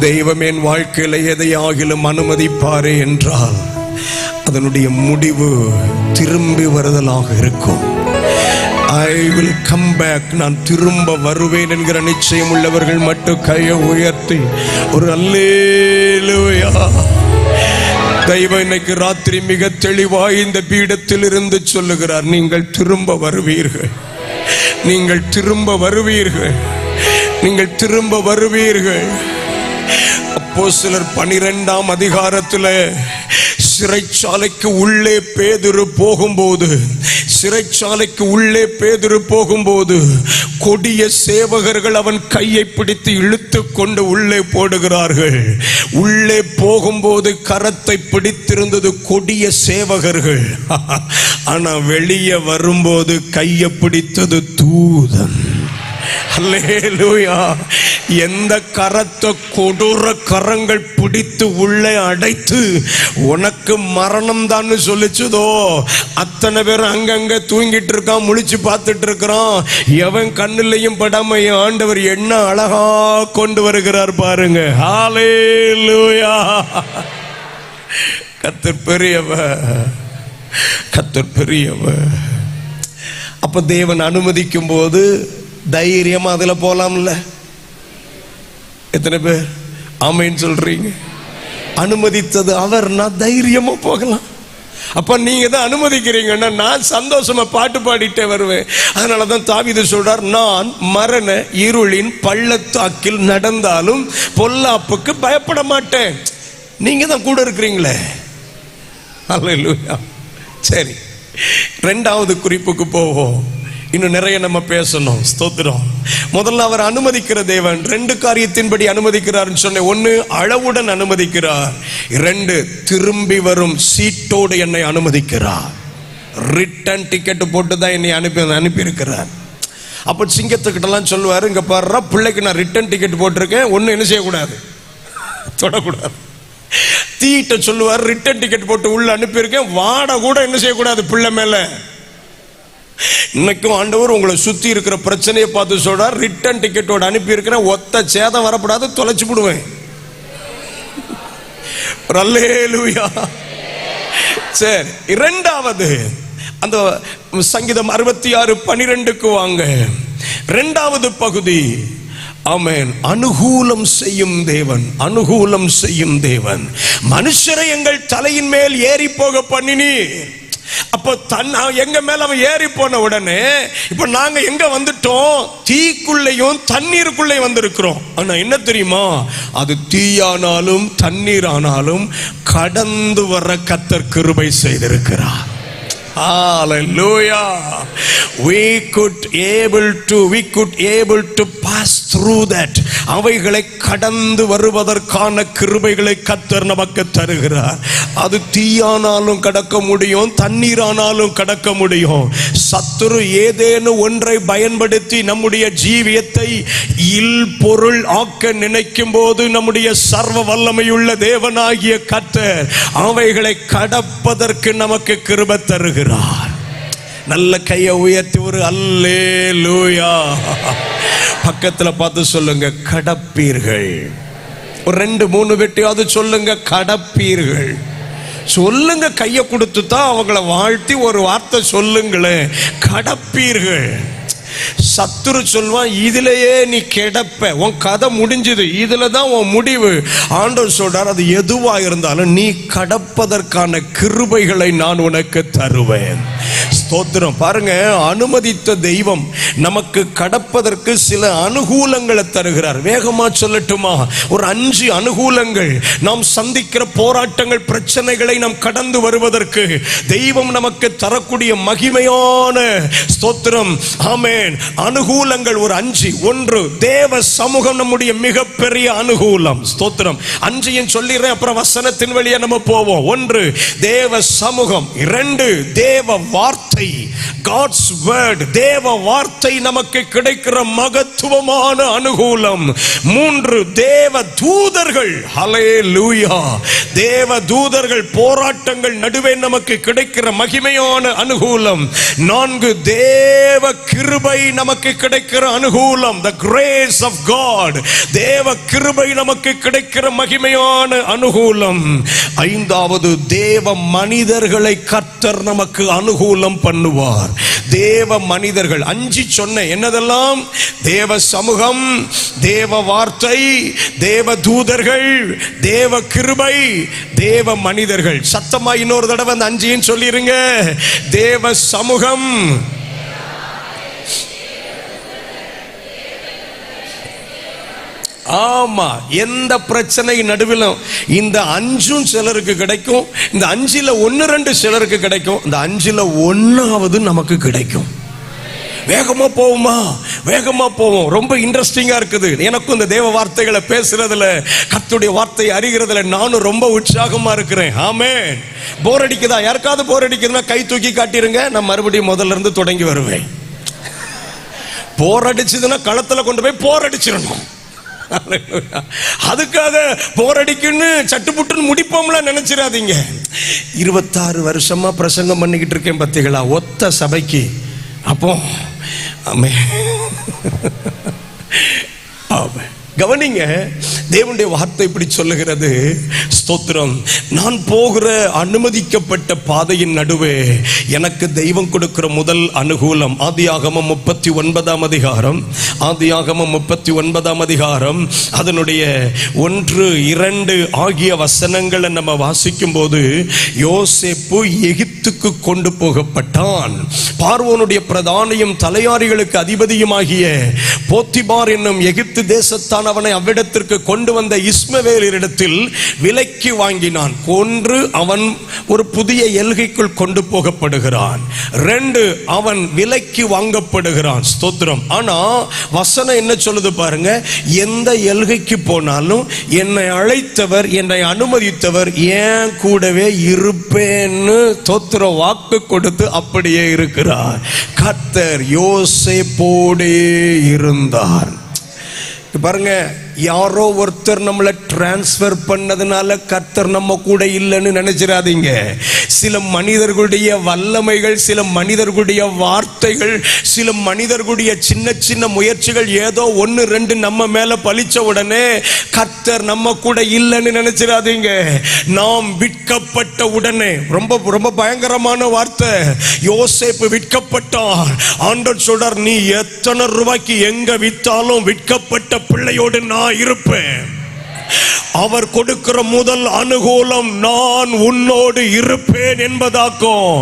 தெய்வம் என் வாழ்க்கையில எதையாகிலும் அனுமதிப்பாரே என்றால் அதனுடைய முடிவு திரும்பி வருதலாக இருக்கும். I will come back. நான் திரும்ப வருவேன் என்கிற நிச்சயம் உள்ளவர்கள் மட்டும் கையை உயர்த்தி ஒரு அல்லேலூயா. தெய்வம் இன்னைக்கு ராத்திரி மிக தெளிவாய் இந்த பீடத்தில் இருந்து சொல்லுகிறார், நீங்கள் திரும்ப வருவீர்கள். நீங்கள் திரும்ப வருவீர்கள். நீங்கள் திரும்ப வருவீர்கள். அப்போஸ்தலர் 12ஆம் அதிகாரத்தில் சிறைச்சாலைக்கு உள்ளே பேதுரு போகும்போது கொடிய சேவகர்கள் அவன் கையை பிடித்து இழுத்து கொண்டு உள்ளே போடுகிறார்கள். உள்ளே போகும்போது கரத்தை பிடித்திருந்தது கொடிய சேவகர்கள். ஆனா வெளியே வரும்போது கையை பிடித்தது தூதன். அல்லேலூயா. எந்த கரத்தை கொடூர கரங்கள் பிடித்து உள்ளே அடைத்து உனக்கு மரணம் தான் சொல்லிச்சுதோ, அத்தனை பேரும் அங்கங்க தூங்கிட்டு இருக்கான், முழிச்சு பார்த்துட்டு இருக்கிறான். எவன் கண்ணிலையும் படாம என் ஆண்டவர் என்ன அழகா கொண்டு வருகிறார் பாருங்க. ஹல்லேலூயா. கர்த்தர் பெரியவர், கர்த்தர் பெரியவர். அப்ப தேவன் அனுமதிக்கும் போது தைரியமா அதுல போலாம்ல. எத்தனை பேர் ஆமென் சொல்றீங்க? அனுமதித்தது அவர்னா தைரியமா போகலாம். அப்ப நீங்க தான் அனுமதிக்கிறீங்கன்னா நான் சந்தோஷமா பாட்டு பாடிட்டே வருவேன். அதனாலதான் தாவீது சொல்றார், நான் மரண இருளின் பள்ளத்தாக்கில் நடந்தாலும் பொல்லாப்புக்கு பயப்பட மாட்டேன். நீங்க தான் கூட இருக்கிறீங்களே. அல்லேலூயா. சரி, இரண்டாவது குறிப்புக்கு போவோம். இன்னும் நிறைய நம்ம பேசணும். ஸ்தோத்திரம். முதல்ல அவர் அனுமதிக்கிற தேவன் ரெண்டு காரியத்தின்படி அனுமதிக்கிறார் சொன்னேன். ஒன்னு, அளவுடன் அனுமதிக்கிறார். இரண்டு, திரும்பி வரும் சீட்டோடு என்னை அனுமதிக்கிறார். ரிட்டர்ன் டிக்கெட் போட்டு தான் என்னை அனுப்பி இருக்கிறார். அப்ப சிங்கத்துக்கிட்டலாம் சொல்லுவாரு, இங்க பாரு பிள்ளைக்கு நான் ரிட்டர்ன் டிக்கெட் போட்டிருக்கேன், ஒன்னு என்ன செய்யக்கூடாது, தொடக்கூடாது. தீட்ட சொல்லுவார், ரிட்டர்ன் டிக்கெட் போட்டு உள்ள அனுப்பியிருக்கேன், வாட கூட என்ன செய்யக்கூடாது பிள்ளை மேல. இன்னைக்கும் ஆண்டவர் உங்களை சுத்தி இருக்கிற பிரச்சனையை பார்த்து சொல்றார், ரிட்டர்ன் டிக்கெட்டோட அனுப்பி இருக்கிறேன், ஒத்த சேதம் வரப்படாது, தொலைச்சு விடுவேன். அல்லேலூயா. சரி, இரண்டாவது அந்த சங்கீதம் 66:12க்கு வாங்க. இரண்டாவது பகுதி. ஆமென். அனுகூலம் செய்யும் தேவன், அனுகூலம் செய்யும் தேவன். மனுஷரை எங்கள் தலையின் மேல் ஏறி போக பண்ணினீர். அப்போ எங்க மேல அவன் ஏறி போன உடனே இப்ப நாங்க எங்க வந்துட்டோம்? தீக்குள்ளையும் தண்ணீருக்குள்ளே வந்திருக்கிறோம். ஆனா என்ன தெரியுமா, அது தீயானாலும் தண்ணீர் ஆனாலும் கடந்து வர கர்த்தர் கிருபை செய்திருக்கிறார். Hallelujah. We could able to pass through that. அவைகளை கடந்து வருவதற்கான கிருபைகளை கர்த்தர் நமக்கு தருகிறார். அது தீயானாலும் கடக்க முடியும், தண்ணீரானாலும் கடக்க முடியும். சத்துரு ஏதேனும் ஒன்றை பயன்படுத்தி நம்முடைய ஜீவியத்தை இல் பொருள் ஆக்க நினைக்கும் போது நம்முடைய சர்வ வல்லமையுள்ள தேவனாகிய கர்த்தர் அவைகளை கடப்பதற்கு நமக்கு கிருபை தருகிறார். நல்ல கையை உயர்த்தி ஒரு அல்லேலூயா. பக்கத்துல பார்த்து சொல்லுங்க, கடப்பீர்கள். ஒரு 2-3 வெட்டியாவது சொல்லுங்க, கடப்பீர்கள். சொல்லுங்க, கையை கொடுத்து தான் அவங்கள வாழ்த்தி ஒரு வார்த்தை சொல்லுங்களேன், கடப்பீர்கள். சத்துரு சொல்வான், இதுலயே நீ கிடப்ப, உன் கதை முடிஞ்சது, இதுல தான் உன் முடிவு. ஆண்டவர் சொல்றார், அது எதுவா இருந்தாலும் நீ கடப்பதற்கான கிருபைகளை நான் உனக்கு தருவேன். ஸ்தோத்திரம். பாருங்க, அனுமதித்த தெய்வம் நமக்கு கடப்பதற்கு சில அனுகூலங்களை தருகிறார். வேகமா சொல்லட்டுமா? ஒரு 5 அனுகூலங்கள். நாம் சந்திக்கிற போராட்டங்கள், பிரச்சனைகளை நாம் கடந்து வருவதற்கு தெய்வம் நமக்கு தரக்கூடிய மகிமையான ஸ்தோத்திரம், ஆமென், அனுகூலங்கள் ஒரு 5. 1, தேவ சமூகம் நம்முடைய மிகப்பெரிய அனுகூலம். ஸ்தோத்திரம். 5 சொல்லிடுறேன், அப்புறம் வசனத்தின் வழியா நம்ம போவோம். 1, தேவ சமூகம். 2, தேவ வார்த்தை, God's word. தேவ வார்த்தை நமக்கு கிடைக்கிற மகத்துவமான அனுகூலம். 3, தேவ தூதர்கள். ஹல்லேலூயா. தேவ தூதர்கள் போராட்டங்கள் நடுவே நமக்கு கிடைக்கிற மகிமையான அனுகூலம். 4, தேவ கிருபை நமக்கு கிடைக்கிற அனுகூலம். The grace of God. தேவ கிருபை நமக்கு கிடைக்கிற மகிமையான அனுகூலம். 5வது, தேவ மனிதர்களை கர்த்தர் நமக்கு அனுகூலம் பண்ணுவார். தேவ மனிதர்கள் 5 சொன்ன என்னதெல்லாம்? தேவ சமூகம், தேவ வார்த்தை, தேவ தூதர்கள், தேவ கிருபை, தேவ மனிதர்கள். சத்தமா இன்னொரு தடவை அந்த 5 சொல்லிருங்க. தேவ சமூகம், ஆமா, எந்த பிரச்சனை நடுவிலும் இந்த 5 சிலருக்கு கிடைக்கும். இந்த 5ல் 1-2 சிலருக்கு கிடைக்கும். இந்த 5ல் 1வது நமக்கு கிடைக்கும். வேகமா போவோமா? வேகமா போவோம். ரொம்ப இன்ட்ரெஸ்டிங்கா இருக்குது. எனக்கும் இந்த தேவ வார்த்தைகளை பேசுறதுல, கர்த்தருடைய வார்த்தை அறிகிறதுல நானும் ரொம்ப உற்சாகமா இருக்கிறேன். ஆமென். போர் அடிக்குதா? யாருக்காவது போர் அடிக்குதுன்னா கை தூக்கி காட்டிருங்க, நான் மறுபடியும் முதல்ல இருந்து தொடங்கி வருவேன். போர் அடிச்சதுன்னா களத்துல கொண்டு போய் போர் அடிச்சிடணும். அதுக்காக போரடிக்குன்னு சட்டுப்புட்டுன்னு முடிப்போம்ல நினைச்சிடாதீங்க. 26 வருஷமா பிரசங்கம் பண்ணிக்கிட்டு இருக்கேன் பத்திகளா, ஒத்த சபைக்கு. அப்போ ஆமே ஆமே கவனிங்க, தேவனுடைய வார்த்தை இப்படி சொல்லுகிறது. ஸ்தோத்திரம். நான் போகிற அனுமதிக்கப்பட்ட பாதையின் நடுவே எனக்கு தெய்வம் கொடுக்கிற முதல் அனுகூலம். ஆதியாகமம் 39ஆம் அதிகாரம், ஆதியாகமம் 39ஆம் அதிகாரம் அதனுடைய 1, 2 ஆகிய வசனங்களை நம்ம வாசிக்கும் போது, யோசேப்பு எகிப்துக்கு கொண்டு போகப்பட்டான். பார்வோனுடைய பிரதானியும் தலையாரிகளுக்கு அதிபதியுமாகிய போத்திபார் என்னும் எகிப்து தேசத்தான் அவனை அவ்விடத்திற்கு கொண்டு வந்த இஸ்மவேலிடத்தில் விலைக்கு வாங்கினான். கொன்று அவன் ஒரு புதிய எல்கைக்குள் கொண்டு போகப்படுகிறான். 2, அவன் விலைக்கு வாங்கப்படுகிறான். ஸ்தோத்திரம். ஆனா வசனம் என்ன சொல்லுது பாருங்க, எந்த எல்கைக்கு போனாலும் என்னை அழைத்தவர், என்னை அனுமதித்தவர் என் கூடவே இருப்பேன்னு ஸ்தோத்திர வாக்கு கொடுத்து அப்படியே இருக்கிறார். கர்த்தர் யோசேப்போடே இருந்தார். பாருங்க, யாரோ ஒருத்தர் நம்மளை டிரான்ஸ்பர் பண்ணதுனால கர்த்தர் நம்ம கூட இல்லைன்னு நினைச்சிடாதீங்க. சில மனிதர்களுடைய வல்லமைகள், சில மனிதர்களுடைய வார்த்தைகள், சில மனிதர்களுடைய சின்ன சின்ன முயற்சிகள் ஏதோ 1, 2 நம்ம மேல பலிச்ச உடனே கர்த்தர் நம்ம கூட இல்லைன்னு நினைச்சிடாதீங்க. நாம் விற்கப்பட்ட உடனே, ரொம்ப ரொம்ப பயங்கரமான வார்த்தை, யோசேப்பு விற்கப்பட்டார். ஆண்டவர் சொல்றார், நீ எத்தனை ரூபாய்க்கு எங்க வித்தாலும் விற்கப்பட்ட பிள்ளையோடு நான் இருப்பேன். அவர் கொடுக்கிற முதல் அனுகூலம், நான் உன்னோடு இருப்பேன் என்பதாக்கும்.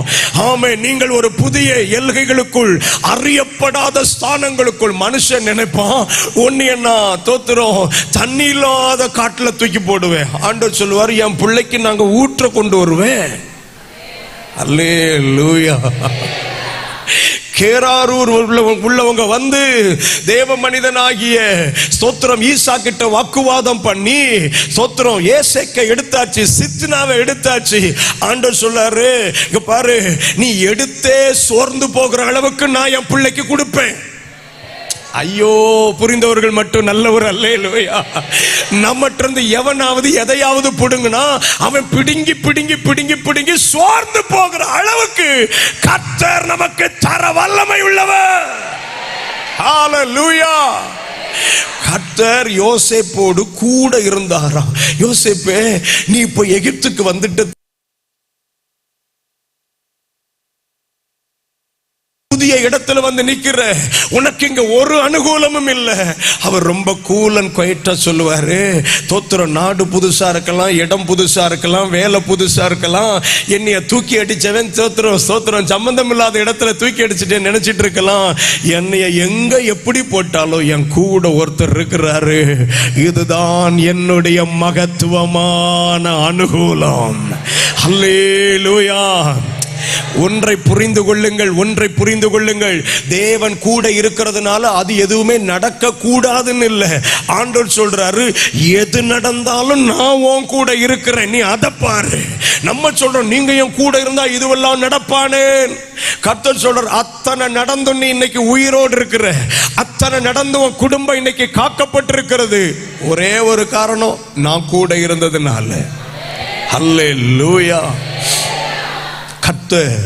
ஆமே, நீங்கள் ஒரு புதிய எல்கைகளுக்குள், அறியப்படாத ஸ்தானங்களுக்குள். மனுஷன் நினைப்பான், ஒன்னு தோத்துறோம் தண்ணி இல்லாத காட்டுல தூக்கி போடுவேன். ஆண்டவர் சொல்லுவார், என் பிள்ளைக்கு நாங்க ஊற்ற கொண்டு வருவேன். அல்லேலூயா. கேராரூர் உள்ளவங்க வந்து தேவ மனிதனாகிய ஸ்தோத்திரம் ஈசா கிட்ட வாக்குவாதம் பண்ணி, ஸ்தோத்திரம் ஏசேக்கை எடுத்தாச்சு, சித்னாவை எடுத்தாச்சு. ஆண்டவர் சொல்றாரு, இங்க பாரு, நீ எடுத்தே சோர்ந்து போகிற அளவுக்கு நான் என் பிள்ளைக்கு கொடுப்பேன். ஐயோ, புரிந்தவர்கள் மட்டும் நல்லவர். அல்லேலூயா. நம்மகிட்ட இருந்து எவனாவது எதையாவது பிடுங்கினா அவன் பிடுங்கி பிடுங்கி பிடுங்கி பிடுங்கி சோர்ந்து போகிற அளவுக்கு கர்த்தர் நமக்கு தர வல்லமை உள்ளவர். ஹல்லேலூயா. கர்த்தர் யோசேப்போடு கூட இருந்தாராம். யோசேப்பே, நீ இப்போ எகிப்துக்கு வந்துட்டு புதிய இடத்துல வந்து நிக்கிற, உனக்கு இங்க ஒரு அனுகூலமும் இல்லை. அவர் ரொம்ப கூல் அண்ட் குவைட்டா சொல்லுவாரு, தோத்திரம், நாடு புதுசா இருக்கலாம், இடம் புதுசா இருக்கலாம், வேலை புதுசா இருக்கலாம், என்னைய தூக்கி அடிச்சவன் தோத்திரம் சம்பந்தம் இல்லாத இடத்துல தூக்கி அடிச்சுட்டேன் நினைச்சிட்டு இருக்கலாம். என்னைய எங்க எப்படி போட்டாலும் என் கூட ஒருத்தர் இருக்கிறாரு. இதுதான் என்னுடைய மகத்துவமான அனுகூலம். அல்லேலூயா. ஒன்றை புரிந்து கொள்ளுங்கள், ஒன்றை புரிந்து கொள்ளுங்கள். தேவன் கூட இருக்கிறதுனால அது எதுவுமே நடக்க கூடாதுன்னு இல்லை. ஆண்டவர் சொல்றாரு, எது நடந்தாலும் நான் உன் கூட இருக்கிறேன், நீ அதை பாரு. நம்ம சொல்றோம், நீங்க என் கூட இருந்தா இதுவெல்லாம் நடப்பானே. கர்த்தர் சொல்றார், அத்தனை நடந்து நீ இன்னைக்கு உயிரோடு இருக்கிற, அத்தனை நடந்து உன் குடும்பம் இன்னைக்கு காக்கப்பட்டிருக்கிறது. ஒரே ஒரு காரணம், நான் கூட இருந்ததுனால. ஹல்லேலூயா. கர்த்தர்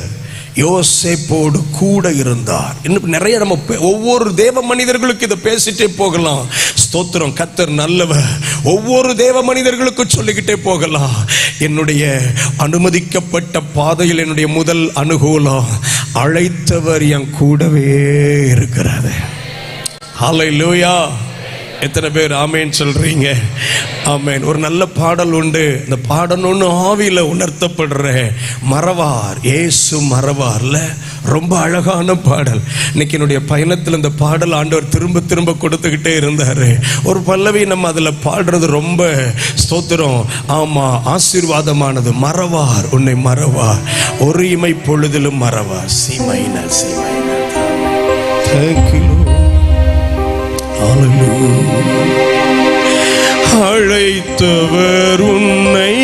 யோசேப்போடு கூட இருந்தார். இன்னும் நிறைய நம்ம ஒவ்வொரு தேவ மனிதர்களுக்கு இதை பேசிட்டே போகலாம். ஸ்தோத்திரம். கர்த்தர் நல்லவர். ஒவ்வொரு தேவ மனிதர்களுக்கு சொல்லிக்கிட்டே போகலாம். என்னுடைய அனுமதிக்கப்பட்ட பாதையில் என்னுடைய முதல் அனுகூலம், அழைத்தவர் என் கூடவே இருக்கிறார். ஹல்லேலூயா. எத்தனை பேர் ஆமேன் சொல்றீங்க? ஆமேன். ஒரு நல்ல பாடல் உண்டு, இந்த பாடல் ஒன்று ஆவியில உணர்த்தப்படுற, மறவார் இயேசு மறவார்ல, ரொம்ப அழகான பாடல். இன்னைக்கு என்னுடைய பயணத்தில் இந்த பாடல் ஆண்டவர் திரும்ப திரும்ப கொடுத்துக்கிட்டே இருந்தாரு. ஒரு பல்லவி நம்ம அதுல பாடுறது ரொம்ப ஸ்தோத்திரம், ஆமா, ஆசீர்வாதமானது. மறவார் உன்னை மறவார், ஒரு இமை பொழுதிலும் மறவார். சீமைன சீமைன. Thank you. அழைத்தவர் உன்னை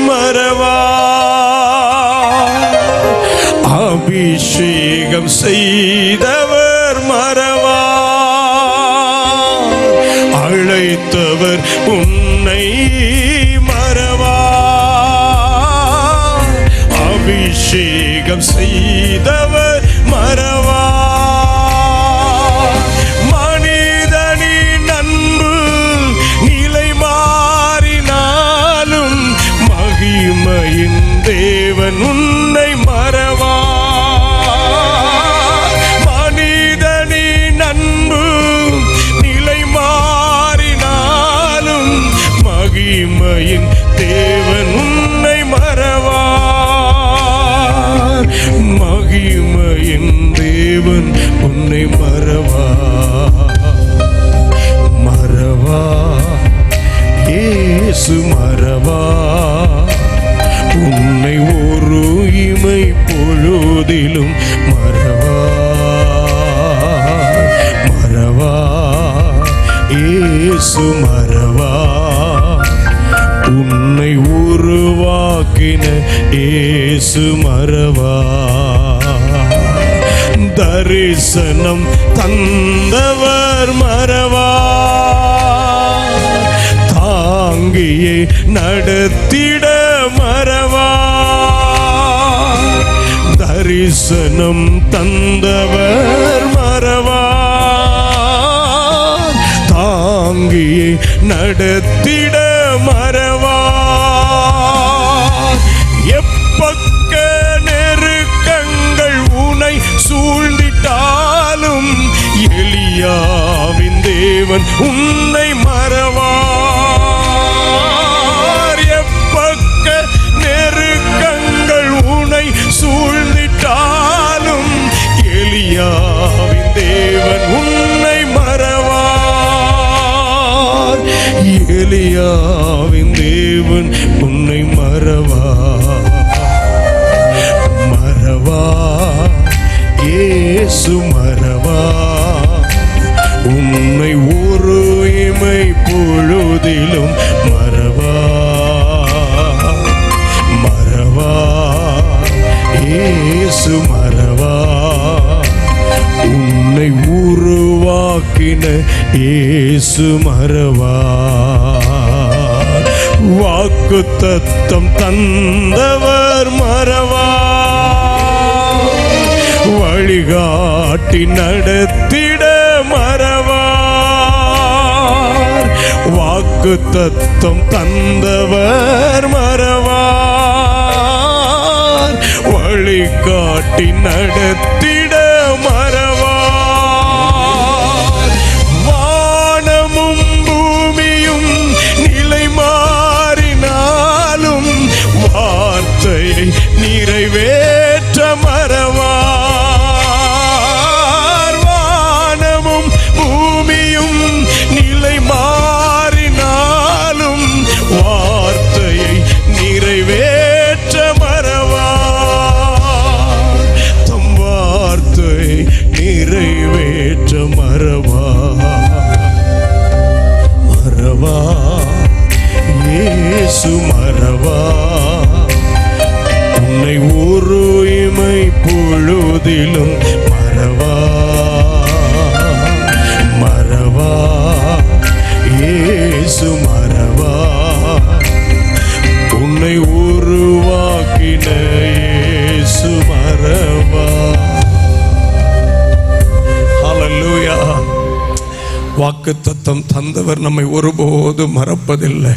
மறவார், அபிஷேகம் செய்தவர் மறவார். அழை அபிஷேகம் செய்தவர் மறவா. மனிதனின் அன்பு நிலை மாறினாலும் மகிமையின் தேவன் உன்னை மறவா. மனிதனின் அன்பு நிலை மாறினாலும் மகிமையின் தேவன் உன்னை மறவா. மகிமையின் தேவன் உன்னை மறவா. மறவா இயேசு மறவா. உன்னை ஒரு இமை பொழுதிலும் மறவா. மறவா இயேசு மறவா. உன்னை உருவாக்கின இயேசு மறவா. தரிசனம் தந்தவர் மறவா. தாங்கியே நடத்திட மறவா. தரிசனம் தந்தவர் மறவா. தாங்கியே நடத்திட மறவா. எப்பக்க நெருக்கங்கள் உனை சூழ்ந்திட்டாலும் எலியாவின் தேவன் உன்னை மறவா. எப்பக்க நெருக்கங்கள் உனை சூழ்ந்திட்டாலும் எலியாவின் தேவன் உன்னை மறவா. எலியாவின் தேவன் உன்னை மறவா. மறவா இயேசு மறவா. உன்னை ஒரு இமை பொழுதிலும் மறவா. மறவா இயேசு மறவா. உன்னை உருவாக்கின இயேசு மறவா. வாக்குத்தத்தம் தந்தவர் மறவா. வழிகாட்டி நடத்திட மறவா. வாக்குத்தத்தம் தந்தவர் மறவா. வழிகாட்டி நடத்திட மறவா. வானமும் பூமியும் நிலை மாறினாலும் வார்த்தையை நிறைவேற்ற மறவா. வானமும் பூமியும் நிலை மாறினாலும் வார்த்தையை நிறைவேற்ற மறவா. தம் வார்த்தை நிறைவேற்ற மறவா. மறவா இயேசு மறவா. உன்னை ஒரு இமை பொழுதிலும் மறவா. மறவா இயேசு மறவா. உன்னை உருவாக்கின இயேசு மறவா. ஹல்லேலூயா. வாக்குத்தத்தம் தந்தவர் நம்மை ஒருபோதும் மறப்பதில்லை.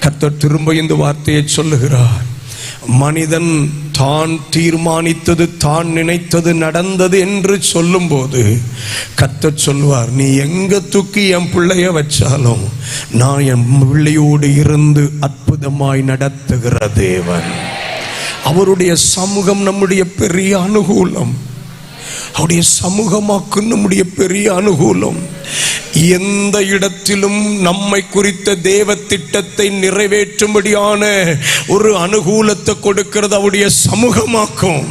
கர்த்தர் திரும்ப இந்த வார்த்தையை சொல்லுகிறார். மனிதன் தான் தீர்மானித்தது தான் நினைத்தது நடந்தது என்று சொல்லும் போது கர்த்தர் சொல்வார், நீ எங்க தூக்கி என் பிள்ளைய வச்சாலும் நான் என் பிள்ளையோடு இருந்து அற்புதமாய் நடத்துகிற தேவன். அவருடைய சமூகம் நம்முடைய பெரிய அனுகூலம். அவருடைய சமூகமாக்கு நம்முடைய பெரிய அனுகூலம். எந்த இடத்திலும் நம்மை குறித்த தேவ திட்டத்தை நிறைவேற்றும்படியான ஒரு அனுகூலத்தை கொடுக்கிறது அவருடைய சமூகமாக்கும்.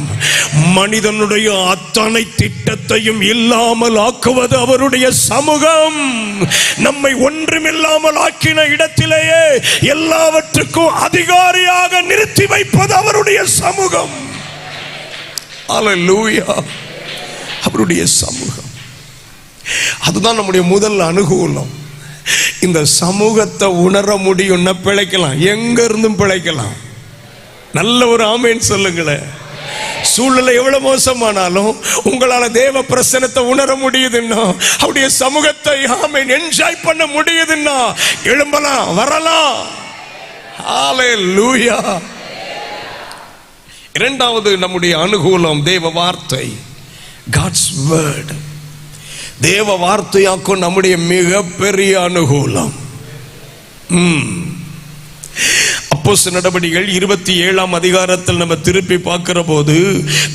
மனிதனுடைய அத்தனை திட்டத்தையும் இல்லாமல் ஆக்குவது அவருடைய சமூகம். நம்மை ஒன்றுமில்லாமல் ஆக்கின இடத்திலேயே எல்லாவற்றுக்கும் அதிகாரியாக நிறுத்தி வைப்பது அவருடைய சமூகம். அல்லேலூயா. அவருடைய சமூகம் அதுதான் நம்முடைய முதல் அனுகூலம். இந்த சமூகத்தை உணர முடியும்னா பிழைக்கலாம், எங்க இருந்தும் பிழைக்கலாம். நல்ல ஒரு ஆமேன் சொல்லுங்களேன். சூழ்நிலை எவ்வளவு மோசமானாலும் உங்களால தேவ பிரசன்னத்தை உணர முடியுதுன்னா, அவருடைய சமூகத்தை ஆமென் என்ஜாய் பண்ண முடியுதுன்னா, எழும்பலாம், வரலாம். ஹalleluya. இரண்டாவது நம்முடைய அனுகூலம் தேவ வார்த்தை, God's word. தேவ வார்த்தையாக்கும் நம்முடைய மிகப்பெரிய அனுகூலம். அப்போஸ்தலர் நடபடிகள் 27ஆம் அதிகாரத்தில் நம்ம திருப்பி பார்க்கிற போது,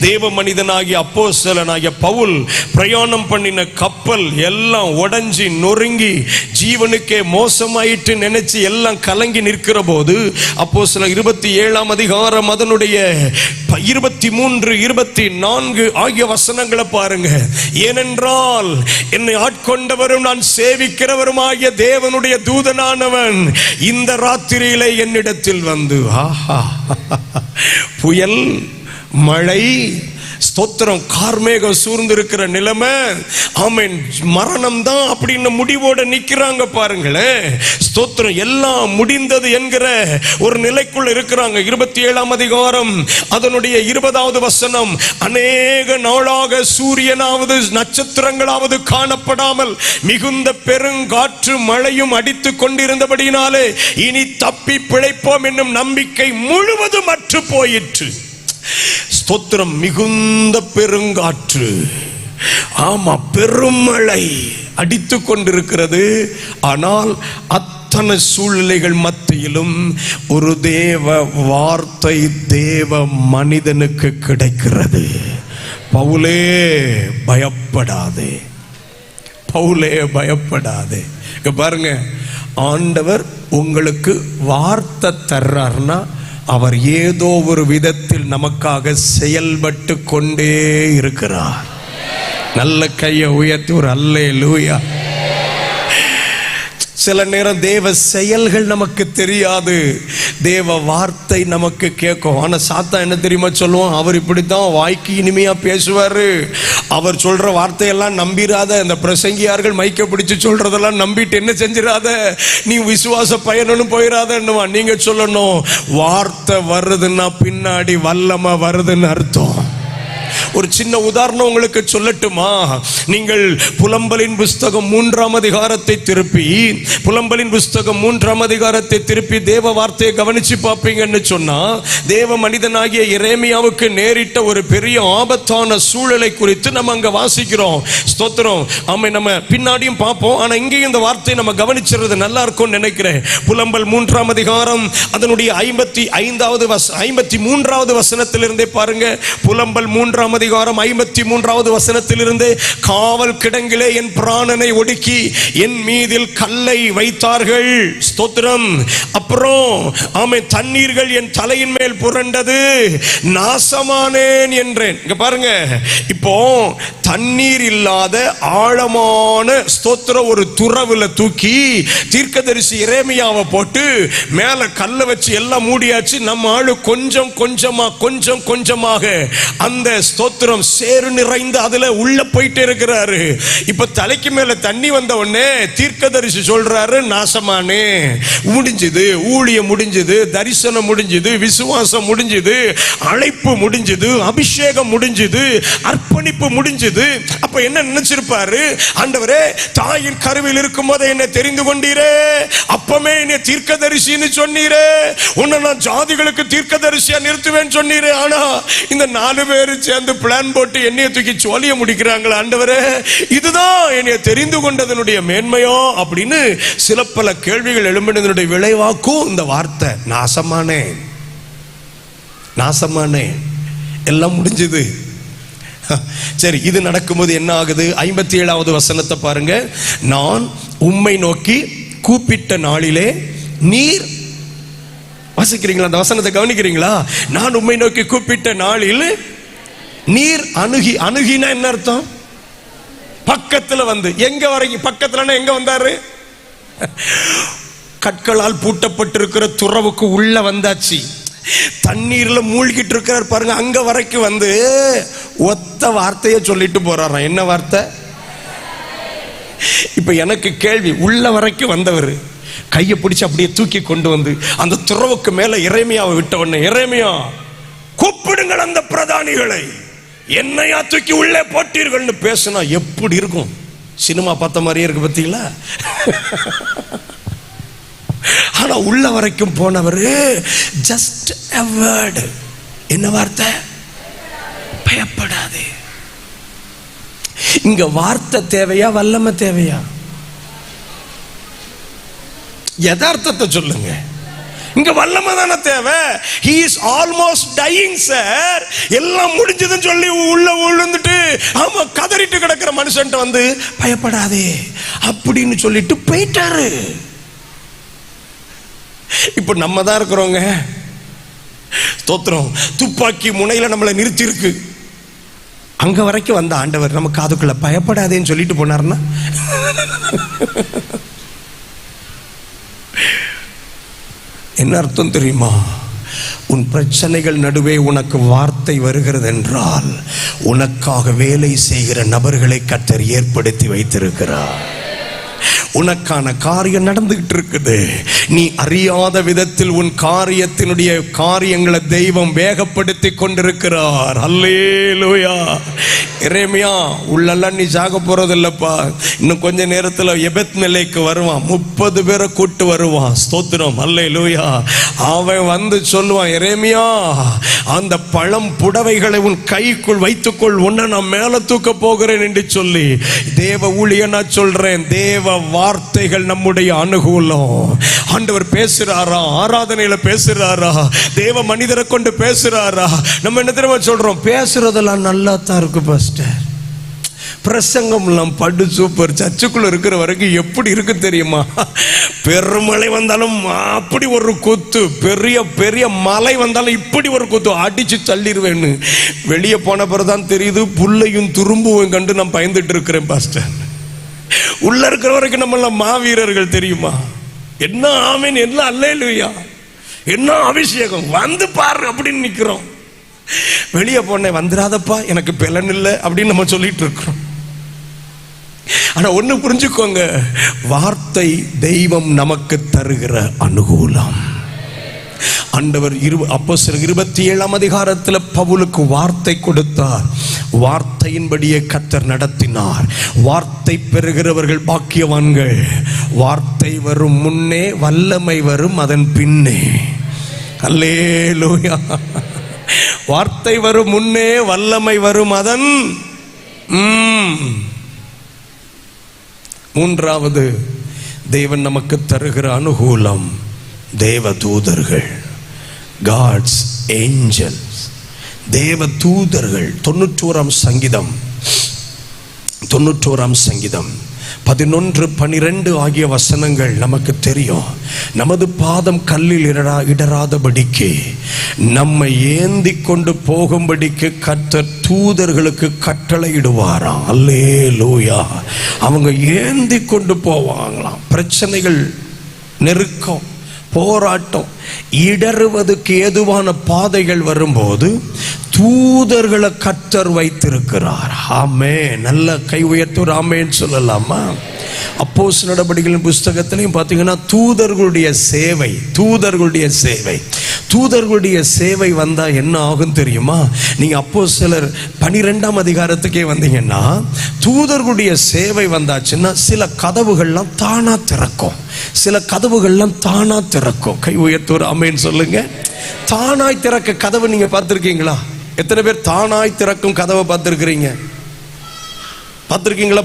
தேவ மனிதனாகிய அப்போஸ்தலனாகிய பவுல் பிரயாணம் பண்ணின கப்பல் எல்லாம் உடைஞ்சி நொறுங்கி ஜீவனுக்கே மோசமாயிட்டு நினைச்சு எல்லாம் கலங்கி நிற்கிற போது, அப்போஸ்தலர் 27ஆம் அதிகாரம் அதனுடைய 23, 24 ஆகிய வசனங்களை பாருங்க. ஏனென்றால் என்னை ஆட்கொண்டவரும் நான் சேவிக்கிறவருமாகிய தேவனுடைய தூதனானவன் இந்த ராத்திரியிலே என்னிடத்தில் வந்து, புயல், மழை, ஸ்தோத்திரம், கார்மேகம் சூழ்ந்திருக்கிற நிலைமை, ஆமென், மரணம் தான் அப்படின்னு முடிவோட நிக்கிறாங்க பாருங்களேன். ஸ்தோத்திரம், எல்லாம் முடிந்தது என்கிற ஒரு நிலைக்குள்ள இருக்கிறாங்க. 27ஆம் அதிகாரம் அதனுடைய 20வது வசனம், அநேக நாளாக சூரியனாவது நட்சத்திரங்களாவது காணப்படாமல் மிகுந்த பெருங்காற்று மழையும் அடித்துக் கொண்டிருந்தபடினாலே இனி தப்பி பிழைப்போம் என்னும் நம்பிக்கை முழுவதும் அற்று போயிற்று. ஸ்தோத்திரம், மிகுந்த பெருங்காற்று, ஆமா, பெருமழை அடித்துக் கொண்டிருக்கிறது. ஆனால் அத்தனை சூழ்நிலைகள் மத்தியிலும் ஒரு தேவ வார்த்தை தேவ மனிதனுக்கு கிடைக்கிறது. பவுலே பயப்படாதே, பவுலே பயப்படாதே. இங்க பாருங்க, ஆண்டவர் உங்களுக்கு வார்த்தை தர்றார்னா அவர் ஏதோ ஒரு விதத்தில் நமக்காக செயல்பட்டு கொண்டே இருக்கிறார். நல்ல கையை உயர்த்தி ஒரு அல்லேலூயா. சில நேரம் தேவ செயல்கள் நமக்கு தெரியாது, தேவ வார்த்தை நமக்கு கேட்கும். ஆனா சாத்தான் என்ன தெரியுமா சொல்லுவான்? அவர் இப்படித்தான் வாய்க்கு இனிமையா பேசுவாரு, அவர் சொல்ற வார்த்தையெல்லாம் நம்பிராத, இந்த பிரசங்கியார்கள் மைக்க பிடிச்சு சொல்றதெல்லாம் நம்பிட்டு என்ன செஞ்சிடாத, நீ விசுவாச பயணம்னு போயிடாதன்னுவா. நீங்க சொல்லணும், வார்த்தை வருதுன்னா பின்னாடி வல்லமை வருதுன்னு அர்த்தம். ஒரு சின்ன உதாரணம் உங்களுக்கு சொல்லட்டுமா? நீங்கள் புலம்பலின் புஸ்தகம் 3ஆம் அதிகாரத்தை திருப்பி, புலம்பலின் புஸ்தகம் 3ஆம் அதிகாரத்தை திருப்பி தேவ வார்த்தையை கவனிச்சு பார்ப்பீங்கன்னு சொன்னா, தேவ மனிதனாகிய எரேமியாவுக்கு நேரிட்ட ஒரு பெரிய ஆபத்தான சூழலை குறித்து நம்ம அங்க வாசிக்கிறோம். ஸ்தோத்திரம், ஆமே, நம்ம பின்னாடியும் பார்ப்போம். ஆனா இங்கேயும் இந்த வார்த்தையை நம்ம கவனிச்சிருது நல்லா இருக்கும்னு நினைக்கிறேன். புலம்பல் 3ஆம் அதிகாரம் அதனுடைய 53வது வசனத்திலிருந்தே பாருங்க. புலம்பல் 3ஆம் அதிகாரம் 53வது வசனத்திலிருந்து, காவல் கிடங்கிலே என் பிராணனை ஒடுக்கி என் மீதில் கல்லை வைத்தார்கள். ஸ்தோத்திரம். அப்புறம் ஆமே, தண்ணீர்கள் என் தலையின் மேல் புரண்டது, நாசமானேன் என்றேன். இங்க பாருங்க, இப்போ தண்ணீர் இல்லாத ஆழமான ஸ்தோத்திரம் ஒரு துறவுல தூக்கி தீர்க்கதரிசி எரேமியாவை போட்டு மேல கல்லை வச்சு எல்லாம் மூடியாச்சு. நம்ம ஆளு கொஞ்சம் கொஞ்சமாக அந்த ஸ்தோத்திரம் சேறு நிறைந்து அதுல உள்ள போயிட்டே இருக்கிறாரு. இப்ப தலைக்கு மேல தண்ணி வந்த உடனே தீர்க்கதரிசி சொல்றாரு, நாசமானே, முடிஞ்சது, ஊழியம் முடிஞ்சது, தரிசனம் முடிஞ்சது, விசுவாசம் முடிஞ்சது, அழைப்பு முடிஞ்சது, அபிஷேகம் முடிஞ்சது, அர்ப்பணிப்பு முடிஞ்சது. அப்ப என்ன நினைச்சிருப்பாரு? ஆண்டவரே, தாயின் கருவில் இருக்கும் போது என்னை தெரிந்து கொண்டீரே, அப்பமே என்னை தீர்க்கதரிசின்னு சொன்னீரே, உன்னை நான் ஜாதிகளுக்கு தீர்க்கதரிசியா நிறுத்துவேன் சொன்னீரே. ஆனா இந்த 4 பேர் சேர்ந்து பிளான் போட்டு என்னைய தூக்கி சோழிய முடிக்கிறாங்களா? ஆண்டவரே, இதுதான் என்னைய தெரிந்து கொண்டதனுடைய மேன்மையோ அப்படின்னு சில பல கேள்விகள் எழும்பினதனுடைய விளைவாக்கும் இந்த வார்த்தை, நாசமானே, நாசமானே. எல்லாம் முடிஞ்சது. சரி, இது நடக்கும்போது என்ன ஆகுது? 57வது வசனத்தை பாருங்க. நான் உம்மை நோக்கி கூப்பிட்ட நாளிலே நீர், வாசிக்கிறீங்களா? அந்த வசனத்தை கவனிக்கிறீங்களா? நான் உம்மை நோக்கி கூப்பிட்ட நாளில் நீர் அணுகி. அணுகினா என்ன அர்த்தம்? பக்கத்துல வந்து. எங்க வரைக்கும் பக்கத்துல? எங்க வந்தாரு? கற்களால் பூட்டப்பட்டிருக்கிற துறவுக்கு உள்ள வந்தாச்சு. தண்ணீர்ல மூழ்கிட்டு இருக்கிறார் பாருங்க, அங்க வரைக்கும் வந்து ஒத்த வார்த்தையை சொல்லிட்டு போறாராம். என்ன வார்த்தை? இப்ப எனக்கு கேள்வி, உள்ள வரைக்கும் வந்தவர் கையை பிடிச்சு அப்படியே தூக்கி கொண்டு வந்து அந்த துறவுக்கு மேல எரேமியாவை விட்ட உடனே, எரேமியா கூப்பிடுங்கள் அந்த பிரதானிகளை, என்னையா தூக்கி உள்ளே போட்டீர்கள்னு பேசினா எப்படி இருக்கும்? சினிமா பார்த்த மாதிரியே இருக்கு பத்தீங்களா? ஆனா உள்ள வரைக்கும் போனவர் ஜஸ்ட் a word. என்ன வார்த்தை? பயப்படாதே. இங்க வார்த்தை தேவையா வல்லமை தேவையா? யதார்த்தத்தை சொல்லுங்க. இங்க வல்லமை தானே தேவை. he is almost dying sir. எல்லாம் முடிஞ்சதுன்னு சொல்லி உள்ள விழுந்துட்டு ஆமா கதறிட்டு கிடக்கிற மனுஷன்ட்ட வந்து பயப்படாதே அப்படின்னு சொல்லிட்டு போயிட்டாரு. இப்ப நம்ம தான் இருக்கிறோங்க, ஸ்தோத்திரம், துப்பாக்கி முனையில நம்மளை நிறுத்தி இருக்கு. அங்க வரைக்கும் வந்த ஆண்டவர் நம்ம காதுக்குள்ள பயப்படாதேன்னு சொல்லிட்டு போனார்னா என்ன அர்த்தம் தெரியுமா? உன் பிரச்சனைகள் நடுவே உனக்கு வார்த்தை வருகிறது என்றால் உனக்காக வேலை செய்கிற நபர்களை கர்த்தர் ஏற்படுத்தி வைத்திருக்கிறார். உனக்கான காரியம் நடந்துகிட்டு இருக்குது. நீ அறியாத விதத்தில் உன் காரியத்தினுடைய காரியங்களை தெய்வம் வேகப்படுத்தி கொண்டிருக்கிறார். அல்லேலூயா. எரேமியா உள்ளெல்லாம் நீ சாக போறதில்லப்பா, இன்னும் கொஞ்ச நேரத்தில் எபெத் நிலைக்கு வருவான், 30 பேரை கூட்டு வருவான். ஸ்தோத்திரம், அல்லேலூயா. அவன் வந்து சொல்லுவான், எரேமியா அந்த பழம் புடவைகளை உன் கைக்குள் வைத்துக்கொள், உன்னை நான் மேல தூக்க போகிறேன் என்று சொல்லி. தேவ ஊழியனா சொல்றேன், தேவ வார்த்தைகள் நம்முடைய அனுகூலம். ஆண்டவர் பேசுறாரா? ஆராதனையில பேசுறாரா? தேவ மனிதரை கொண்டு பேசுறாரா? நம்ம என்ன தெரியுமா சொல்றோம்? பேசுறதெல்லாம் நல்லா தான் இருக்கு பாஸ்டர், பிரசங்கம் எல்லாம் படு சூப்பர், சர்ச்சுக்குள்ள இருக்கிற வரைக்கும் எப்படி இருக்கு தெரியுமா? பெருமழை வந்தாலும் அப்படி ஒரு குத்து, பெரிய பெரிய மலை வந்தாலும் இப்படி ஒரு குத்து, அடிச்சு தள்ளிடுவேன்னு. வெளியே போன பிறகுதான் தெரியுது புல்லையும் துரும்புவும் கண்டு நான் பயந்துட்டு இருக்கிறேன் பாஸ்டர். உள்ள இருக்கிற வரைக்கும் நம்ம எல்லாம் மாவீரர்கள் தெரியுமா? என்ன ஆமீன், என்ன அல்லேலூயா, என்ன அபிஷேகம், வந்து பாரு அப்படின்னு நிக்கிறோம். வெளியே போனேன், வந்துடாதப்பா எனக்கு பலன் இல்லை அப்படின்னு நம்ம சொல்லிட்டு இருக்கிறோம். ஆனா ஒண்ணு புரிஞ்சுக்கோங்க, வார்த்தை தெய்வம் நமக்கு தருகிற அனுகூலம். ஆண்டவர் அப்போஸ்தலர் 27ஆம் அதிகாரத்தில் பவுலுக்கு வார்த்தை கொடுத்தார். வார்த்தையின்படியே கர்த்தர் நடத்தினார். வார்த்தை பெறுகிறவர்கள் பாக்கியவான்கள். வார்த்தை வரும் முன்னே வல்லமை வரும் அதன் பின்னே. அல்லேலூயா. வார்த்தை வரும் முன்னே வல்லமை வரும் அதன். மூன்றாவது தேவன் நமக்கு தருகிற அனுகூலம் தேவ தூதர்கள், காட்ஸ் ஏஞ்சல்ஸ். தேவ தூதர்கள் 91ஆம் சங்கீதம் 11, 12 ஆகிய வசனங்கள் நமக்கு தெரியும். நமது பாதம் கல்லில் இடராதபடிக்கு நம்மை ஏந்தி கொண்டு போகும்படிக்கு கர்த்தர் தூதர்களுக்கு கட்டளையிடுவாராம். அல்லேலூயா. அவங்க ஏந்தி கொண்டு போவாங்களாம். பிரச்சனைகள், நெருக்கம், போராட்டம், இடறுவதற்கு ஏதுவான பாதைகள் வரும்போது தூதர்களை கர்த்தர் வைத்திருக்கிறார். ஆமென். நல்ல கை உயர்த்தோர் ஆமென் சொல்லலாமா? அப்போஸ்தலர் நடபடிகளின் புஸ்தகத்திலையும் பார்த்தீங்கன்னா தூதர்களுடைய சேவை வந்தா என்ன ஆகும் தெரியுமா? நீங்க அப்போஸ்தலர் 12ஆம் அதிகாரத்துக்கே வந்தீங்கன்னா தூதர்களுடைய சேவை வந்தாச்சுன்னா சில கதவுகள்லாம் தானா திறக்கும். கை உயர்த்தோர் ஆமென் சொல்லுங்க. தானாய் திறக்க கதவு நீங்க பார்த்திருக்கீங்களா? எத்தனை பேர் தானாய் திறக்கும் கதவை பார்த்திருக்கிறீங்க? பார்த்திருக்கீங்களா?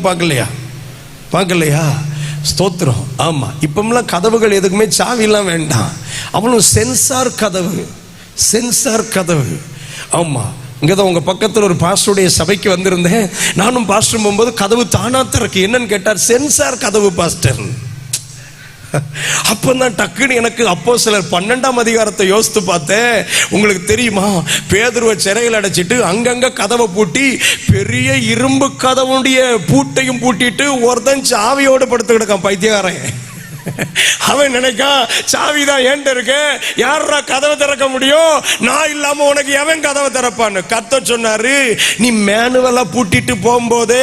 பார்க்கலையா? ஸ்தோத்திரம். ஆமா, இப்பமெல்லாம் கதவுகள் எதுக்குமே சாவிலாம் வேண்டாம். அவளும் சென்சார் கதவு. ஆமா, இங்கதான் உங்க பக்கத்தில் ஒரு பாஸ்டருடைய சபைக்கு வந்திருந்தேன். நானும் பாஸ்டர் போகும்போது கதவு தானா திறக்கு. என்னன்னு கேட்டார், சென்சார் கதவு பாஸ்டர். அப்பதான் டக்குன்னு எனக்கு அப்போஸ்தலர் 12ஆம் அதிகாரத்தை யோசித்து பார்த்தேன். உங்களுக்கு தெரியுமா, பேதுருவை சிறையில் அடைச்சிட்டு அங்கங்க கதவை பூட்டி பெரிய இரும்பு கதவுடைய பூட்டையும் பூட்டிட்டு ஒருத்தன் சாவியோடு படுத்து கிடக்கான், பைத்தியக்காரன். அவன் நினைக்கா சாவிதான் ஏன்ட்ட இருக்கு, யாரா கதவை திறக்க முடியும், நான் இல்லாம உனக்கு எவன் கதவை திறப்பான்னு. கர்த்தர் சொன்னாரு, நீ மேனுவலா பூட்டிட்டு போகும்போது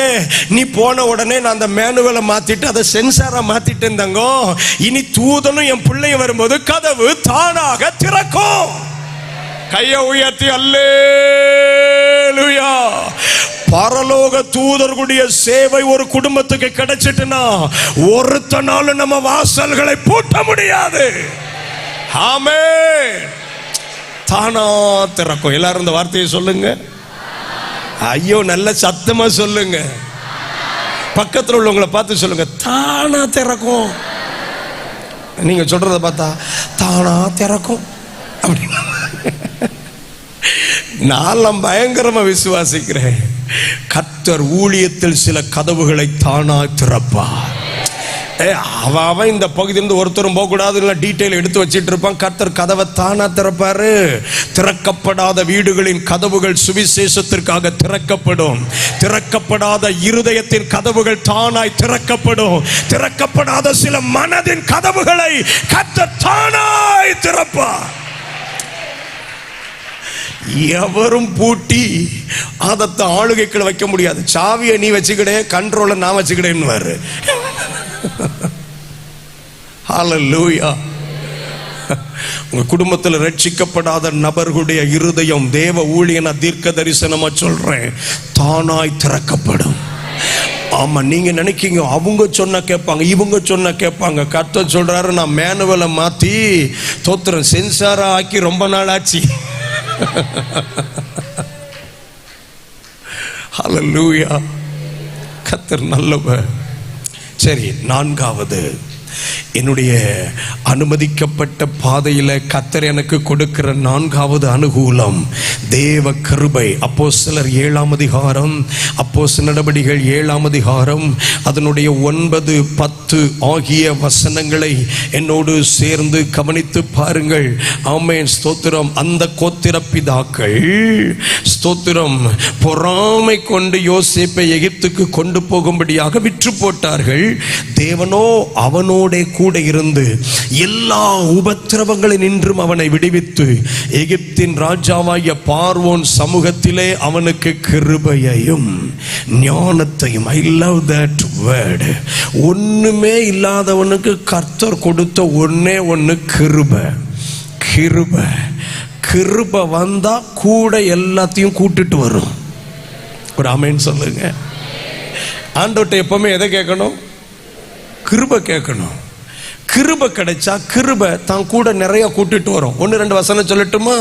நீ போன உடனே நான் அந்த மேனுவலை மாத்திட்டு அதை சென்சாரா மாத்திட்டேன் தங்கோ. இனி தூதனும் என் பிள்ளையும் வரும்போது கதவு தானாக திறக்கும். கையை உயர்த்தி அல்லேலூயா. பரலோக தூதர்களுடைய சேவை ஒரு குடும்பத்துக்கு கிடைச்சிட்டுனா ஒருத்தனாலும் நம்ம வாசல்களை பூட்ட முடியாது. ஆமென். தானா திறக்கும். எல்லாரும் இந்த வார்த்தையை சொல்லுங்க. ஐயோ, நல்ல சத்தமா சொல்லுங்க. பக்கத்தில் உள்ளவங்களை பார்த்து சொல்லுங்க, தானா திறக்கும். நீங்க சொல்றத பார்த்தா தானா திறக்கும் அப்படின்னு நான் பயங்கரமா விசுவாசிக்கிறேன். கர்த்தர் ஊழியத்தில் சில கதவுகளை தானா திறப்பார். அவன் இந்த பகுதியிலிருந்து ஒருத்தரும் போக கூடாது, டீட்டெயில் எடுத்து வச்சிட்டு இருப்பான். கர்த்தர் கதவை தானா திறப்பாரு. திறக்கப்படாத வீடுகளின் கதவுகள் சுவிசேஷத்திற்காக திறக்கப்படும். திறக்கப்படாத இருதயத்தின் கதவுகள் தானாய் திறக்கப்படும். திறக்கப்படாத சில மனதின் கதவுகளை கர்த்தர் தானாய் திறப்பார். எவரும் பூட்டி அதத்தை ஆளுகைக்குள்ள வைக்க முடியாது. சாவியை நீ வச்சுக்கிடே, கண்ட்ரோலை நான் வச்சுக்கிடேன்னு. ஹல்லேலூயா. உங்க குடும்பத்தில் ரட்சிக்கப்படாத நபர்களுடைய இருதயம் தேவ ஊழியனா தீர்க்க தரிசனமா சொல்றேன், தானாய் திறக்கப்படும். ஆமா, நீங்க நினைக்கீங்க அவங்க சொன்ன கேட்பாங்க, இவங்க சொன்ன கேட்பாங்க. கர்த்தர் சொல்றாரு, நான் மேனுவலை மாத்தி தோத்திரம் சென்சாரா ஆக்கி ரொம்ப நாள் ஆச்சு. ஹல்லேலூயா. கர்த்தர் நல்லவர். சரி, நான்காவது, என்னுடைய அனுமதிக்கப்பட்ட பாதையில கர்த்தர் எனக்கு கொடுக்கிற நான்காவது அனுகூலம் தேவ கிருபை. அப்போஸ்தலர் 7ஆம் அதிகாரம், அப்போஸ்தலர் நடபடிகள் 7ஆம் அதிகாரம் அதனுடைய 9, 10 ஆகிய வசனங்களை என்னோடு சேர்ந்து கவனித்து பாருங்கள். ஆமென், ஸ்தோத்திரம். அந்த கோத்திர பிதாக்கள் ஸ்தோத்திரம் பொறாமை கொண்டு யோசேப்பை எகிப்துக்கு கொண்டு போகும்படியாக விற்று போட்டார்கள். தேவனோ அவனோட கூட இருந்து எல்லா உபத்திரவங்களில் நின்றும் அவனை விடுவித்து எகிப்தின் ராஜாவாகிய பார்வோன் சமூகத்திலே அவனுக்கு கிருபையையும் ஞானத்தையும். I love that word. ஒண்ணுமே இல்லாதவனுக்கு கர்த்தர் கொடுத்த ஒன்னே ஒன்னு கிருபை. கிருபை கிருபை வந்தா கூட எல்லாத்தையும் கூட்டிட்டு வரும். ஒரு ஆமென் சொல்லுங்க. ஆண்டவர்ட்ட எப்பவுமே எதை கேட்கணும்? கிருபை கேட்கணும். கிருபை கிடைச்சா கிருபை தான் கூட நிறைய கூட்டிட்டு வரும். 1-2 வசனம் சொல்லட்டுமா?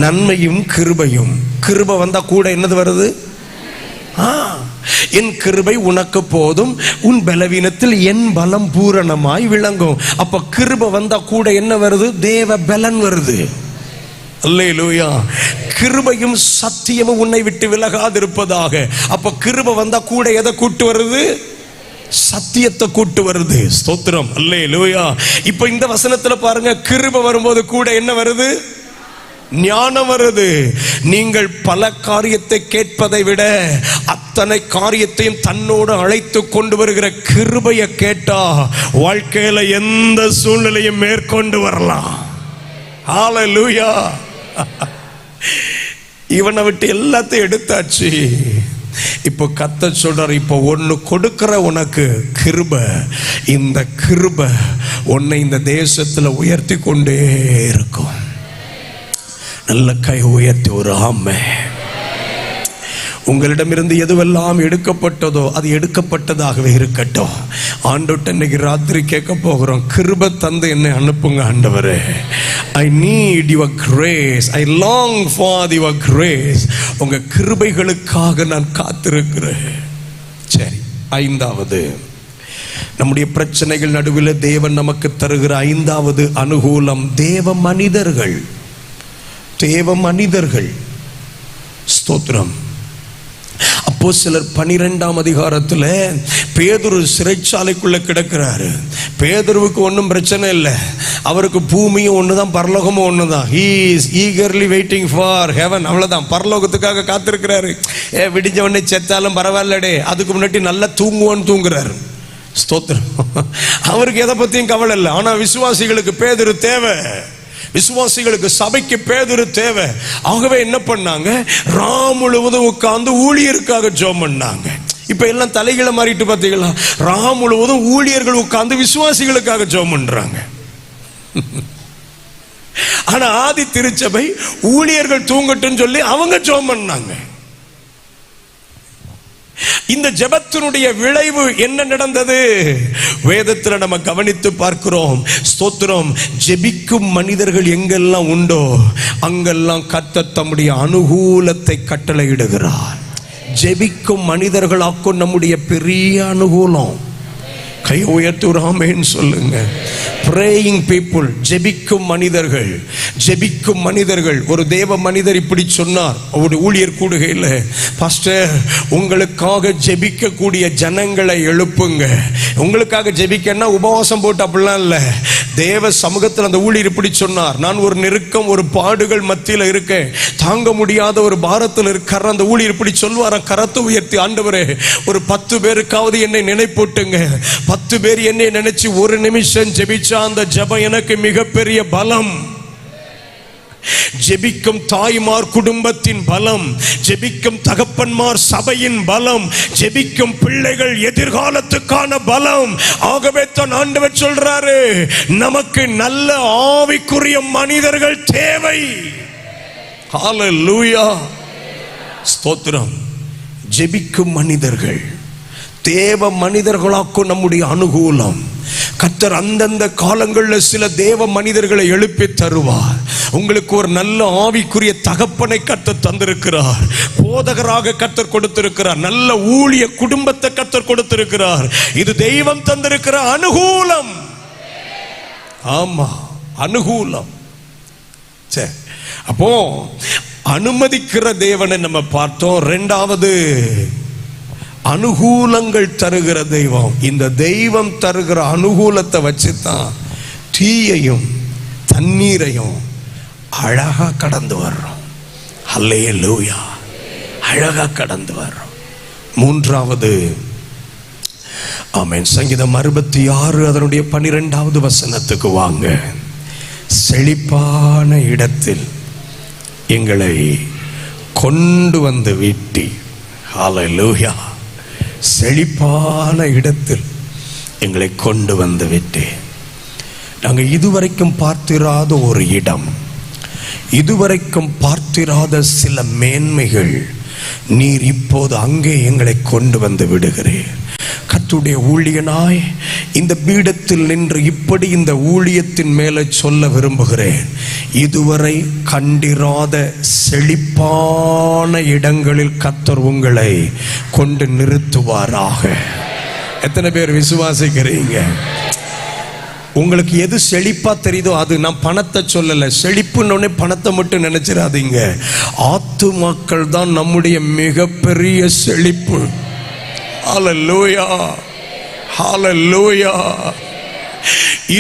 நன்மையும் கிருபையும். கிருபை வந்தா கூட என்னது வருது? என் கிருபை உனக்கு போதும், உன் பலவீனத்தில் என் பலம் பூரணமாய் விளங்கும். அப்ப கிருபை வந்தா கூட என்ன வருது? தேவ பலன் வருது. அல்லேலூயா. கிருபையும் சத்தியமும் உன்னை விட்டு விலகாதிருப்பதாக. அப்ப கிருபை வந்தா கூட எதை கூட்டு வருது? சத்தியத்தை கூட்டு வருது. ஸ்தோத்திரம். அல்லேலூயா. இப்ப இந்த வசனத்துல பாருங்க, கிருபை வரும்போது கூட என்ன வருது? ஞானம் வருது. நீங்கள் பல காரியத்தை கேட்பதை விட அத்தனை காரியத்தையும் தன்னோடு அழைத்து கொண்டு வருகிற கிருபையை கேட்டா வாழ்க்கையில எந்த சூழ்நிலையும் மேற்கொண்டு வரலாம். ஹல்லேலூயா. இவனை விட்டு எல்லாத்தையும் எடுத்தாச்சு. இப்போ கர்த்தர் சொல்றார், இப்போ ஒன்னு கொடுக்கிற உனக்கு கிருபை. இந்த கிருபை உன்னை இந்த தேசத்துல உயர்த்தி கொண்டே இருக்கும். நல்ல கை உயர்த்தி ஒரு ஆமென். உங்களிடமிருந்து எதுவெல்லாம் எடுக்கப்பட்டதோ அது எடுக்கப்பட்டதாகவே இருக்கட்டும். ஆண்டவர்ட்ட இன்னைக்கு ராத்திரி கேட்க போகிறோம், கிருபை தந்து என்னை அனுப்புங்க ஆண்டவரே. I need your grace. I long for your grace. உங்க கிருபைகளுக்காக நான் காத்திருக்கிறேன். சரி, 5வது, நம்முடைய பிரச்சனைகள் நடுவில் தேவன் நமக்கு தருகிற 5வது அனுகூலம் தேவ மனிதர்கள். தேவ மனிதர்கள். ஸ்தோத்திரம். அப்போஸ்தலர் 12ஆம் அதிகாரத்தில் பேதுரு சிறைச்சாலைக்குள்ள கிடக்கிறாரு. பேதுருவுக்கு ஒன்றும் பிரச்சனை இல்லை. அவருக்கு பூமியும் ஒண்ணுதான், பரலோகமும் ஒண்ணுதான். he is eagerly waiting for heaven. அவ்வளவுதான், பரலோகத்துக்காக காத்திருக்கிறாரு. விடிஞ்சவனே செத்தாலும் பரவாயில்லடே, அதுக்கு முன்னாடி நல்லா தூங்குவான்னு தூங்குறாரு. ஸ்தோத்திரம். அவருக்கு எதை பத்தியும் கவலை இல்லை. ஆனா விசுவாசிகளுக்கு பேதுரு தேவை, விசுவாசிகளுக்கு சபைக்கு பேதுரு தேவை. ஆகவே என்ன பண்ணாங்க, ராம் முழுவதும் உட்கார்ந்து ஊழியருக்காக ஜெபம் பண்ணாங்க. இப்ப எல்லாம் தலைகளை மாறிட்டு பார்த்தீங்களா? ராம் முழுவதும் ஊழியர்கள் உட்கார்ந்து விசுவாசிகளுக்காக ஜெபம் பண்றாங்க. ஆனா ஆதி திருச்சபை ஊழியர்கள் தூங்கட்டும் சொல்லி அவங்க ஜெபம் பண்ணாங்க. இந்த ஜெபத்தினுடைய விளைவு என்ன நடந்தது? வேதத்தில் நம்ம கவனித்து பார்க்கிறோம். ஸ்தோத்திரம். ஜெபிக்கும் மனிதர்கள் எங்கெல்லாம் உண்டோ அங்கெல்லாம் கர்த்தர் தம்முடைய அனுகூலத்தை கட்டளையிடுகிறார். ஜெபிக்கும் மனிதர்களாக்கும் நம்முடைய பெரிய அனுகூலம். கை உயர்த்துறாமேன்னு சொல்லுங்க. praying people, ஜெபிக்கும் மனிதர்கள், ஜெபிக்கும் மனிதர்கள். ஒரு தேவ மனிதர் இப்படி சொன்னார் ஒரு ஊழியர் கூடுகையில், பாஸ்டர் உங்களுக்காக ஜெபிக்க கூடிய ஜனங்களை எழுப்புங்க. உங்களுக்காக ஜெபிக்கன்னா உபவாசம் போட்டு அப்படிலாம் இல்லை. தேவ சமூகத்தில் அந்த ஊழியர் இப்படி சொன்னார், நான் ஒரு நெருக்கம், ஒரு பாடுகள் மத்தியில் இருக்கேன், தாங்க முடியாத ஒரு பாரத்தில் இருக்கார். அந்த ஊழியர் இப்படி சொல்வார், கரத்தை உயர்த்தி, ஆண்டவரே ஒரு 10 பேருக்காவது என்னை நினைப்பூட்டுங்க. 10 பேர் என்னை நினைச்சு ஒரு நிமிஷம் ஜெபிச்சா அந்த ஜெபம் எனக்கு மிகப்பெரிய பலம். ஜெபிக்கும் தாய்மார் குடும்பத்தின் பலம், ஜெபிக்கும் தகப்பன்மார் சபையின் பலம், ஜெபிக்கும் பிள்ளைகள் எதிர்காலத்துக்கான பலம். ஆகவே தான் ஆண்டவர் சொல்றாரு, நமக்கு நல்ல ஆவிக்குரிய மனிதர்கள் தேவை. ஹல்லேலூயா, ஸ்தோத்திரம். ஜெபிக்கும் மனிதர்கள், தேவ மனிதர்களாக்கும் நம்முடைய அனுகூலம். கர்த்தர் அந்தந்த காலங்களில் சில தேவ மனிதர்களை எழுப்பி தருவார். உங்களுக்கு ஒரு நல்ல ஆவிக்குரிய தகப்பனை கர்த்தர் தந்திருக்கிறார், போதகராக கர்த்தர் கொடுத்திருக்கிறார், நல்ல ஊழிய குடும்பத்தை கர்த்தர் கொடுத்திருக்கிறார். இது தெய்வம் தந்திருக்கிற அனுகூலம். ஆமா, அனுகூலம். சரி, அப்போ அனுமதிக்கிற தேவனை நம்ம பார்த்தோம். இரண்டாவது, அனுகூலங்கள் தருகிற தெய்வம். இந்த தெய்வம் தருகிற அனுகூலத்தை வச்சுதான் தீயையும் தண்ணீரையும் அழகா கடந்து வர்றோம். ஹல்லேலூயா, அழகா கடந்து வர்றோம். மூன்றாவது, ஆமென், சங்கீதம் 66 அதனுடைய 12வது வசனத்துக்கு வாங்க. செழிப்பான இடத்தில் எங்களை கொண்டு வந்து விட்டி. ஹல்லேலூயா, செழிப்பான இடத்தில் எங்களை கொண்டு வந்து விட்டேன். நாங்கள் இதுவரைக்கும் பார்த்திராத ஒரு இடம், இதுவரைக்கும் பார்த்திராத சில மேன்மைகள், நீர் இப்போது அங்கே எங்களை கொண்டு வந்து விடுகிறேன். கர்த்தருடைய ஊழியனாய் இந்த பீடத்தில் நின்று இப்படி இந்த ஊழியத்தின் மேலே சொல்ல விரும்புகிறேன். இதுவரை கண்டிராத செழிப்பான இடங்களில் கர்த்தர் உங்களை கொண்டு நிறுத்துவாராக. எத்தனை பேர் விசுவாசிக்கிறீங்க? உங்களுக்கு எது செழிப்பா தெரியுதோ அது. நான் பணத்தை சொல்லல, செழிப்புன்னு பணத்தை மட்டும் நினைச்சிடாதீங்க. ஆத்துமாக்கள் தான் நம்முடைய மிகப்பெரிய செழிப்பு. ஹல்லேலூயா, ஹல்லேலூயா.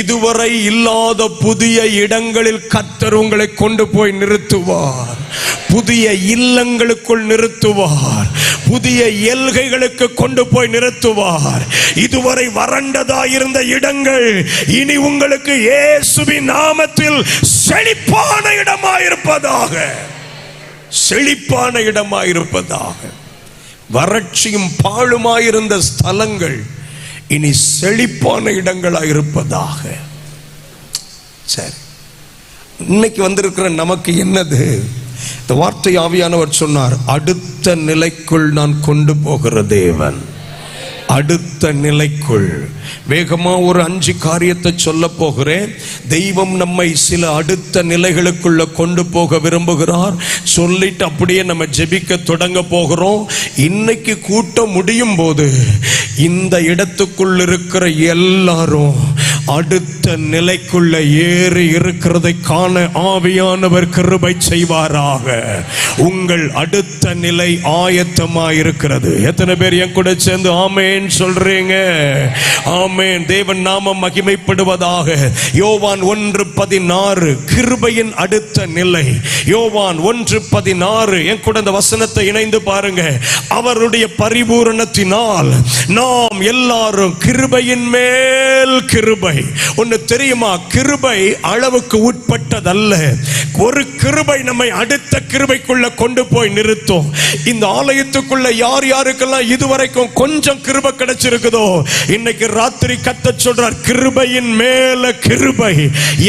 இதுவரை இல்லாத புதிய இடங்களில் கர்த்தர் உங்களை கொண்டு போய் நிறுத்துவார். புதிய இல்லங்களுக்குள் நிறுத்துவார், புதிய எல்கைகளுக்கு கொண்டு போய் நிறுத்துவார். இதுவரை வறண்டதா இருந்த இடங்கள் இனி உங்களுக்கு இயேசுவின் நாமத்தில் செழிப்பான இடமாயிருப்பதாக, செழிப்பான இடமாயிருப்பதாக. வறட்சியும் பாழுமாயிருந்த ஸ்தலங்கள் இனி செழிப்பான இடங்களாயிருப்பதாக. சரி, இன்னைக்கு வந்திருக்கிற நமக்கு என்னது? இந்த வார்த்தை ஆவியானவர் சொன்னார், அடுத்த நிலைக்குள் நான் கொண்டு போகிற தேவன். அடுத்த நிலைக்குள் வேகமா ஒரு 5 காரியத்தை சொல்ல போகிறேன். தெய்வம் நம்மை சில அடுத்த நிலைகளுக்குள்ள கொண்டு போக விரும்புகிறார். சொல்லிட்டு அப்படியே நம்ம ஜெபிக்க தொடங்க போகிறோம். இன்னைக்கு கூட்டம் முடியும் போது இந்த இடத்துக்குள் இருக்கிற எல்லாரும் அடுத்த நிலைக்குள்ள ஏறி இருக்கிறதை காண ஆவியானவர் கிருபை செய்வாராக. உங்கள் அடுத்த நிலை ஆயத்தமாயிருக்கிறது. எத்தனை பேர் என் கூட சேர்ந்து ஆமென் சொல்றீங்க? ஆமென். தேவன் நாமம் மகிமைப்படுவதாக. யோவான் 1:16 கிருபையின் அடுத்த நிலை. யோவான் 1:16 என் கூட இந்த வசனத்தை இணைந்து பாருங்க. அவருடைய பரிபூரணத்தினால் நாம் எல்லாரும் கிருபையின் மேல் கிருபை. ஒன்னு தெரியுமா? கிருபை அளவுக்கு உட்பட்டதல்ல. ஒரு கிருபை நம்மை அடுத்த கிருபைக்குள்ள கொண்டு போய் நிறுத்தும். இந்த ஆலயத்துக்குள்ள யார் யாருக்கெல்லாம் இதுவரைக்கும் கொஞ்சம் கிருபை கிடைச்சிருக்குதோ, இன்னைக்கு ராத்திரி கர்த்தர் சொல்றார், கிருபையின் மேல கிருபை.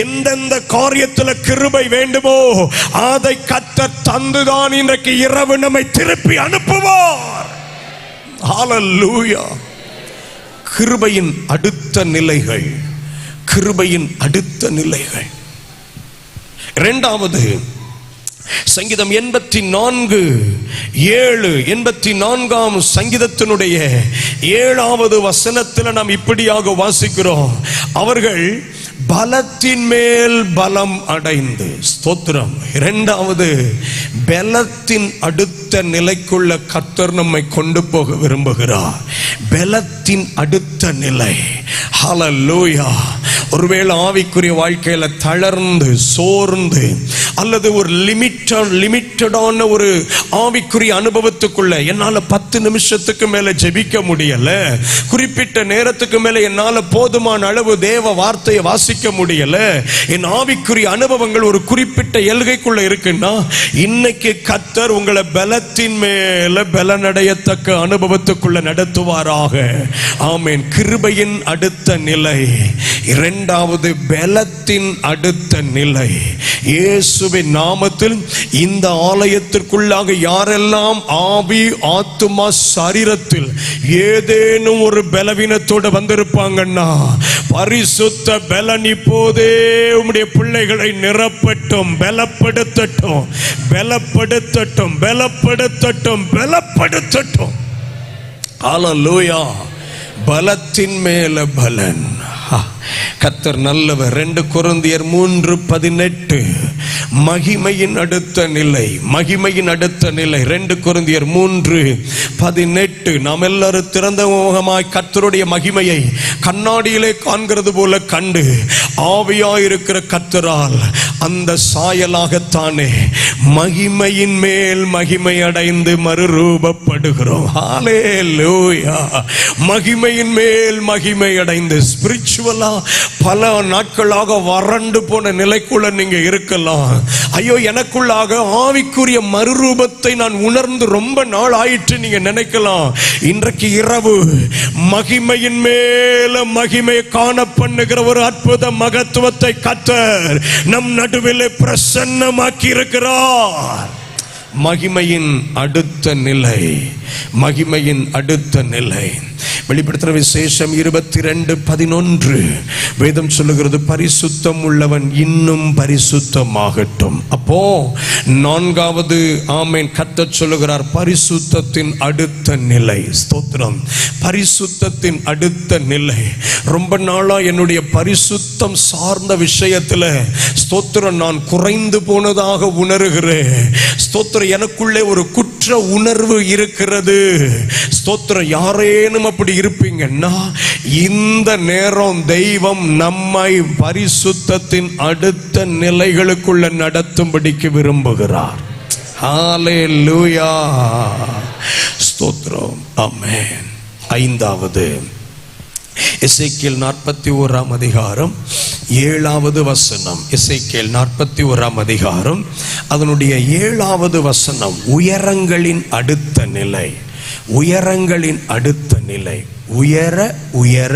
எந்தெந்த காரியத்துல கிருபை வேண்டுமோ அதை கர்த்தர் தந்துதான் இன்றைக்கு இரவு நம்மை திருப்பி அனுப்புவார். ஹல்லேலூயா. கிருபையின் அடுத்த நிலைகள். கிருபையின் அடுத்த நிலைகள். இரண்டாவது, சங்கீதம் 84:7 84ஆம் சங்கீதத்தினுடைய 7வது வசனத்தில் நாம் இப்படியாக வாசிக்கிறோம், அவர்கள் பலத்தின் மேல் பலம் அடைந்து. ஸ்தோத்திரம். இரண்டாவது, பலத்தின் அடுத்த நிலைக்குள்ள கர்த்தர் நம்மை கொண்டு போக விரும்புகிறார். பலத்தின் அடுத்த நிலை. ஹல்லேலூயா. ஒருவேளை ஆவிக்குரிய வாழ்க்கையில தளர்ந்து சோர்ந்து அல்லது ஒரு லிமிட்டடான ஒரு ஆவிக்குரிய அனுபவத்துக்குள்ள என்னால 10 நிமிஷத்துக்கு மேல ஜெபிக்க முடியல, குறிப்பிட்ட நேரத்துக்கு மேல என்னால போதுமான அளவு தேவ வார்த்தையை வாசிக்க முடியல, என் ஆவிக்குரிய அனுபவங்கள் ஒரு குறிப்பிட்ட எல்கைக்குள்ள இருக்குன்னா, இன்னைக்கு கர்த்தர் உங்களை பலத்தின் மேல பலனடையத்தக்க அனுபவத்துக்குள்ள நடத்துவாராக. ஆமென். கிருபையின் அடுத்த நிலை. இரண்டாவது, பலத்தின் அடுத்த நிலை. இயேசுவின் நாமத்தில் இந்த ஆலயத்திற்குள்ளாக யாரெல்லாம் ஆவி ஆத்துமா சரீரத்தில் ஏதேனும் ஒரு பலவீனத்தோடு வந்திருப்பாங்கன்னா, பரிசுத்த பலன் இப்போதே உம்முடைய பிள்ளைகளை நிரப்பட்டும், பலப்படுத்தட்டும், பலப்படுத்தட்டும், பலப்படுத்தட்டும், பலப்படுத்தட்டும். ஹல்லேலூயா. பலத்தின் மேல பலன். கர்த்தர் நல்லவர். 2 கொரிந்தியர் 3:18 மகிமையின் அடுத்த நிலை. மகிமையின் அடுத்த நிலை. 2 கொரிந்தியர் 3:18 நாம் எல்லாரும் திறந்த முகமாய் கர்த்தருடைய மகிமையை கண்ணாடியிலே காண்கிறது போல கண்டு ஆவியாயிருக்கிற கர்த்தரால் அந்த சாயலாகத்தானே மகிமையின் மேல் மகிமை அடைந்து மறுரூபப்படுகிறோம். ஹல்லேலூயா. மகிமையின் மேல் மகிமை அடைந்து ஸ்பிரிச்சுவலா பல நாட்களாக வறண்டு போன நிலைக்குள்ள நீங்க இருக்கலாம். ஐயோ, எனக்குள்ளாக ஆவிக்குரிய மறுரூபத்தை நான் உணர்ந்து ரொம்ப நாள் ஆயிற்று நீங்க நினைக்கலாம். இன்றைக்கு இரவு மகிமையின் மேல மகிமை காண பண்ணுகிற ஒரு அற்புத மகத்துவத்தை கர்த்தர் நம் நடுவிலே பிரசன்னமாக்கி இருக்கிறார். மகிமையின் அடுத்த நிலை. மகிமையின் அடுத்த நிலை. வெளிப்படுத்தின விசேஷம் 22:11 வேதம் சொல்லுகிறது, பரிசுத்தம் உள்ளவன் இன்னும் பரிசுத்தமாகட்டும். அப்போ 4வது ஆமென் கர்த்தர் சொல்லுகிறார், பரிசுத்தத்தின் அடுத்த நிலை. ஸ்தோத்திரம். பரிசுத்தத்தின் அடுத்த நிலை. ரொம்ப நாளா என்னுடைய பரிசுத்தம் சார்ந்த விஷயத்துல ஸ்தோத்திரம் நான் குறைந்து போனதாக உணர்கிறேன். ஸ்தோத்திரம். எனக்குள்ளே ஒரு குற்ற உணர்வு இருக்கிறது. ஸ்தோத்திரம். யாரேனும் அப்படி இருப்பீங்கன்னா, இந்த நேரம் தெய்வம் நம்மை பரிசுத்தத்தின் அடுத்த நிலைகளுக்குள்ள நடத்தும்படிக்கு விரும்புகிறார். ஹல்லேலூயா. ஸ்தோத்திரம். ஆமென். 5வது எசேக்கியேல் 41ஆம் அதிகாரம் 7வது வசனம். எசேக்கியேல் 41ஆம் அதிகாரம் அதனுடைய 7வது வசனம். உயரங்களின் அடுத்த நிலை. உயரங்களின் அடுத்த நிலை. உயர உயர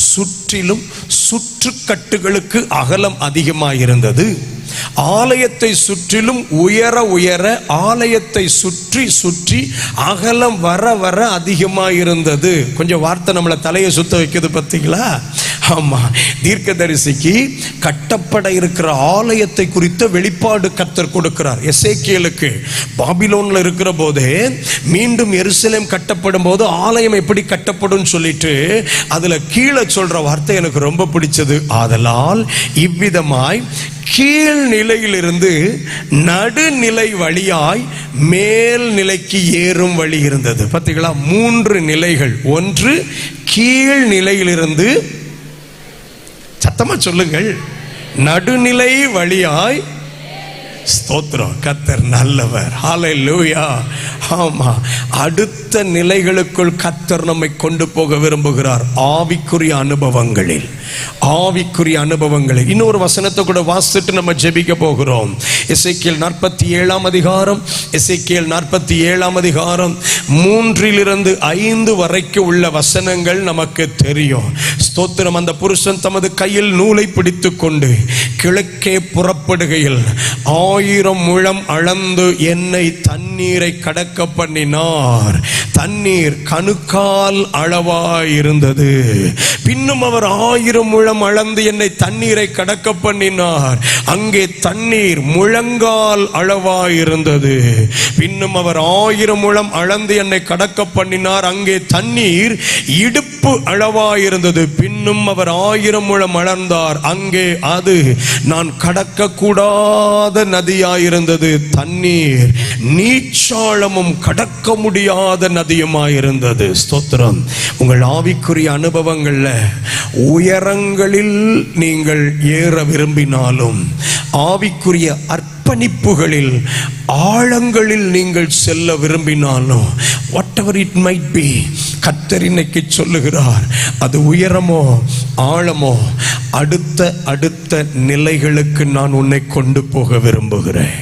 சுற்றிலும் சுற்றுக்கட்டுகளுக்கு அகலம் அதிகமாயிருந்தது. ஆலயத்தை சுற்றிலும் உயர உயர ஆலயத்தை சுற்றி சுற்றி அகலம் வர வர அதிகமாயிருந்தது. கொஞ்சம் வார்த்தை நம்மளை தலையை சுத்த வைக்கிறது பார்த்தீங்களா? ஆமா, தீர்க்கதரிசிக்கு கட்டப்பட இருக்கிற ஆலயத்தை குறித்த வெளிப்பாடு கர்த்தர் கொடுக்கிறார். எசேக்கியேலுக்கு பாபிலோன்ல இருக்கிற போதே மீண்டும் எருசலேம் கட்டப்படும் போது ஆலயம் எப்படி கட்டப்படும் சொல்லிட்டு அதுல கீழே சொல்ற வார்த்தை எனக்கு ரொம்ப பிடிச்சது. ஆதலால் இவ்விதமாய் கீழ் நிலையிலிருந்து நடுநிலை வழியாய் மேல் நிலைக்கு ஏறும் வழி இருந்தது. பார்த்தீங்களா, 3 நிலைகள். ஒன்று, கீழ் நிலையிலிருந்து, சத்தமா சொல்லுங்கள், நடுநிலை வழியாய். ஸ்தோத்திரம், கர்த்தர் நல்லவர். ஹல்லேலூயா. ஆமா, அடுத்த நிலைகளுக்குள் கர்த்தர் நம்மை கொண்டு போக விரும்புகிறார். ஆவிக்குரிய அனுபவங்களில், ஆவிக்குரிய அனுபவங்களில். இன்னொரு வசனத்தை கூட வாசிட்டு நம்ம ஜெபிக்க போகிறோம். எசேக்கியேல் 47 அதிகாரம், எசேக்கியேல் 47 அதிகாரம் 3-5 வரைக்கும் உள்ள வசனங்கள் நமக்கு தெரியும். ஸ்தோத்திரம். அந்த புருஷன் தமது கையில் நூலை பிடித்துக் கொண்டு கிழக்கே புறப்படுகையில் 1000 முழம் அளந்து என்னை தண்ணீரை கடக்க பண்ணினார். தண்ணீர் கணுக்கால் அளவாயிருந்தது. பின்னும் அவர் 1000 முழம் அளந்து என்னை தண்ணீரை கடக்க பண்ணினார். அங்கே தண்ணீர் முழங்கால் அளவாயிருந்தது. பின்னும் அவர் 1000 முழம் அளந்து என்னை கடக்க பண்ணினார். அங்கே தண்ணீர் இடுப்பு அளவாயிருந்தது. பின்னும் அவர் 1000 முழம் அளந்தார். அங்கே அது நான் கடக்க கூடாத நதியாயிருந்தது. தண்ணீர் நீச்சாளமும் கடக்க முடியாத நதியுமாயிருந்தது. ஸ்தோத்திரம். உங்கள் ஆவிக்குரிய அனுபவங்கள்ல உயரங்களில் நீங்கள் ஏற விரும்பினாலும், ஆவிக்குரிய அர்ப்பணிப்புகளில் ஆழங்களில் நீங்கள் செல்ல விரும்பினாலும், whatever it might be, கர்த்தர் இன்னைக்கு சொல்லுகிறார், அது உயரமோ ஆழமோ, அடுத்த நிலைகளுக்கு நான் உன்னை கொண்டு போக விரும்புகிறேன்.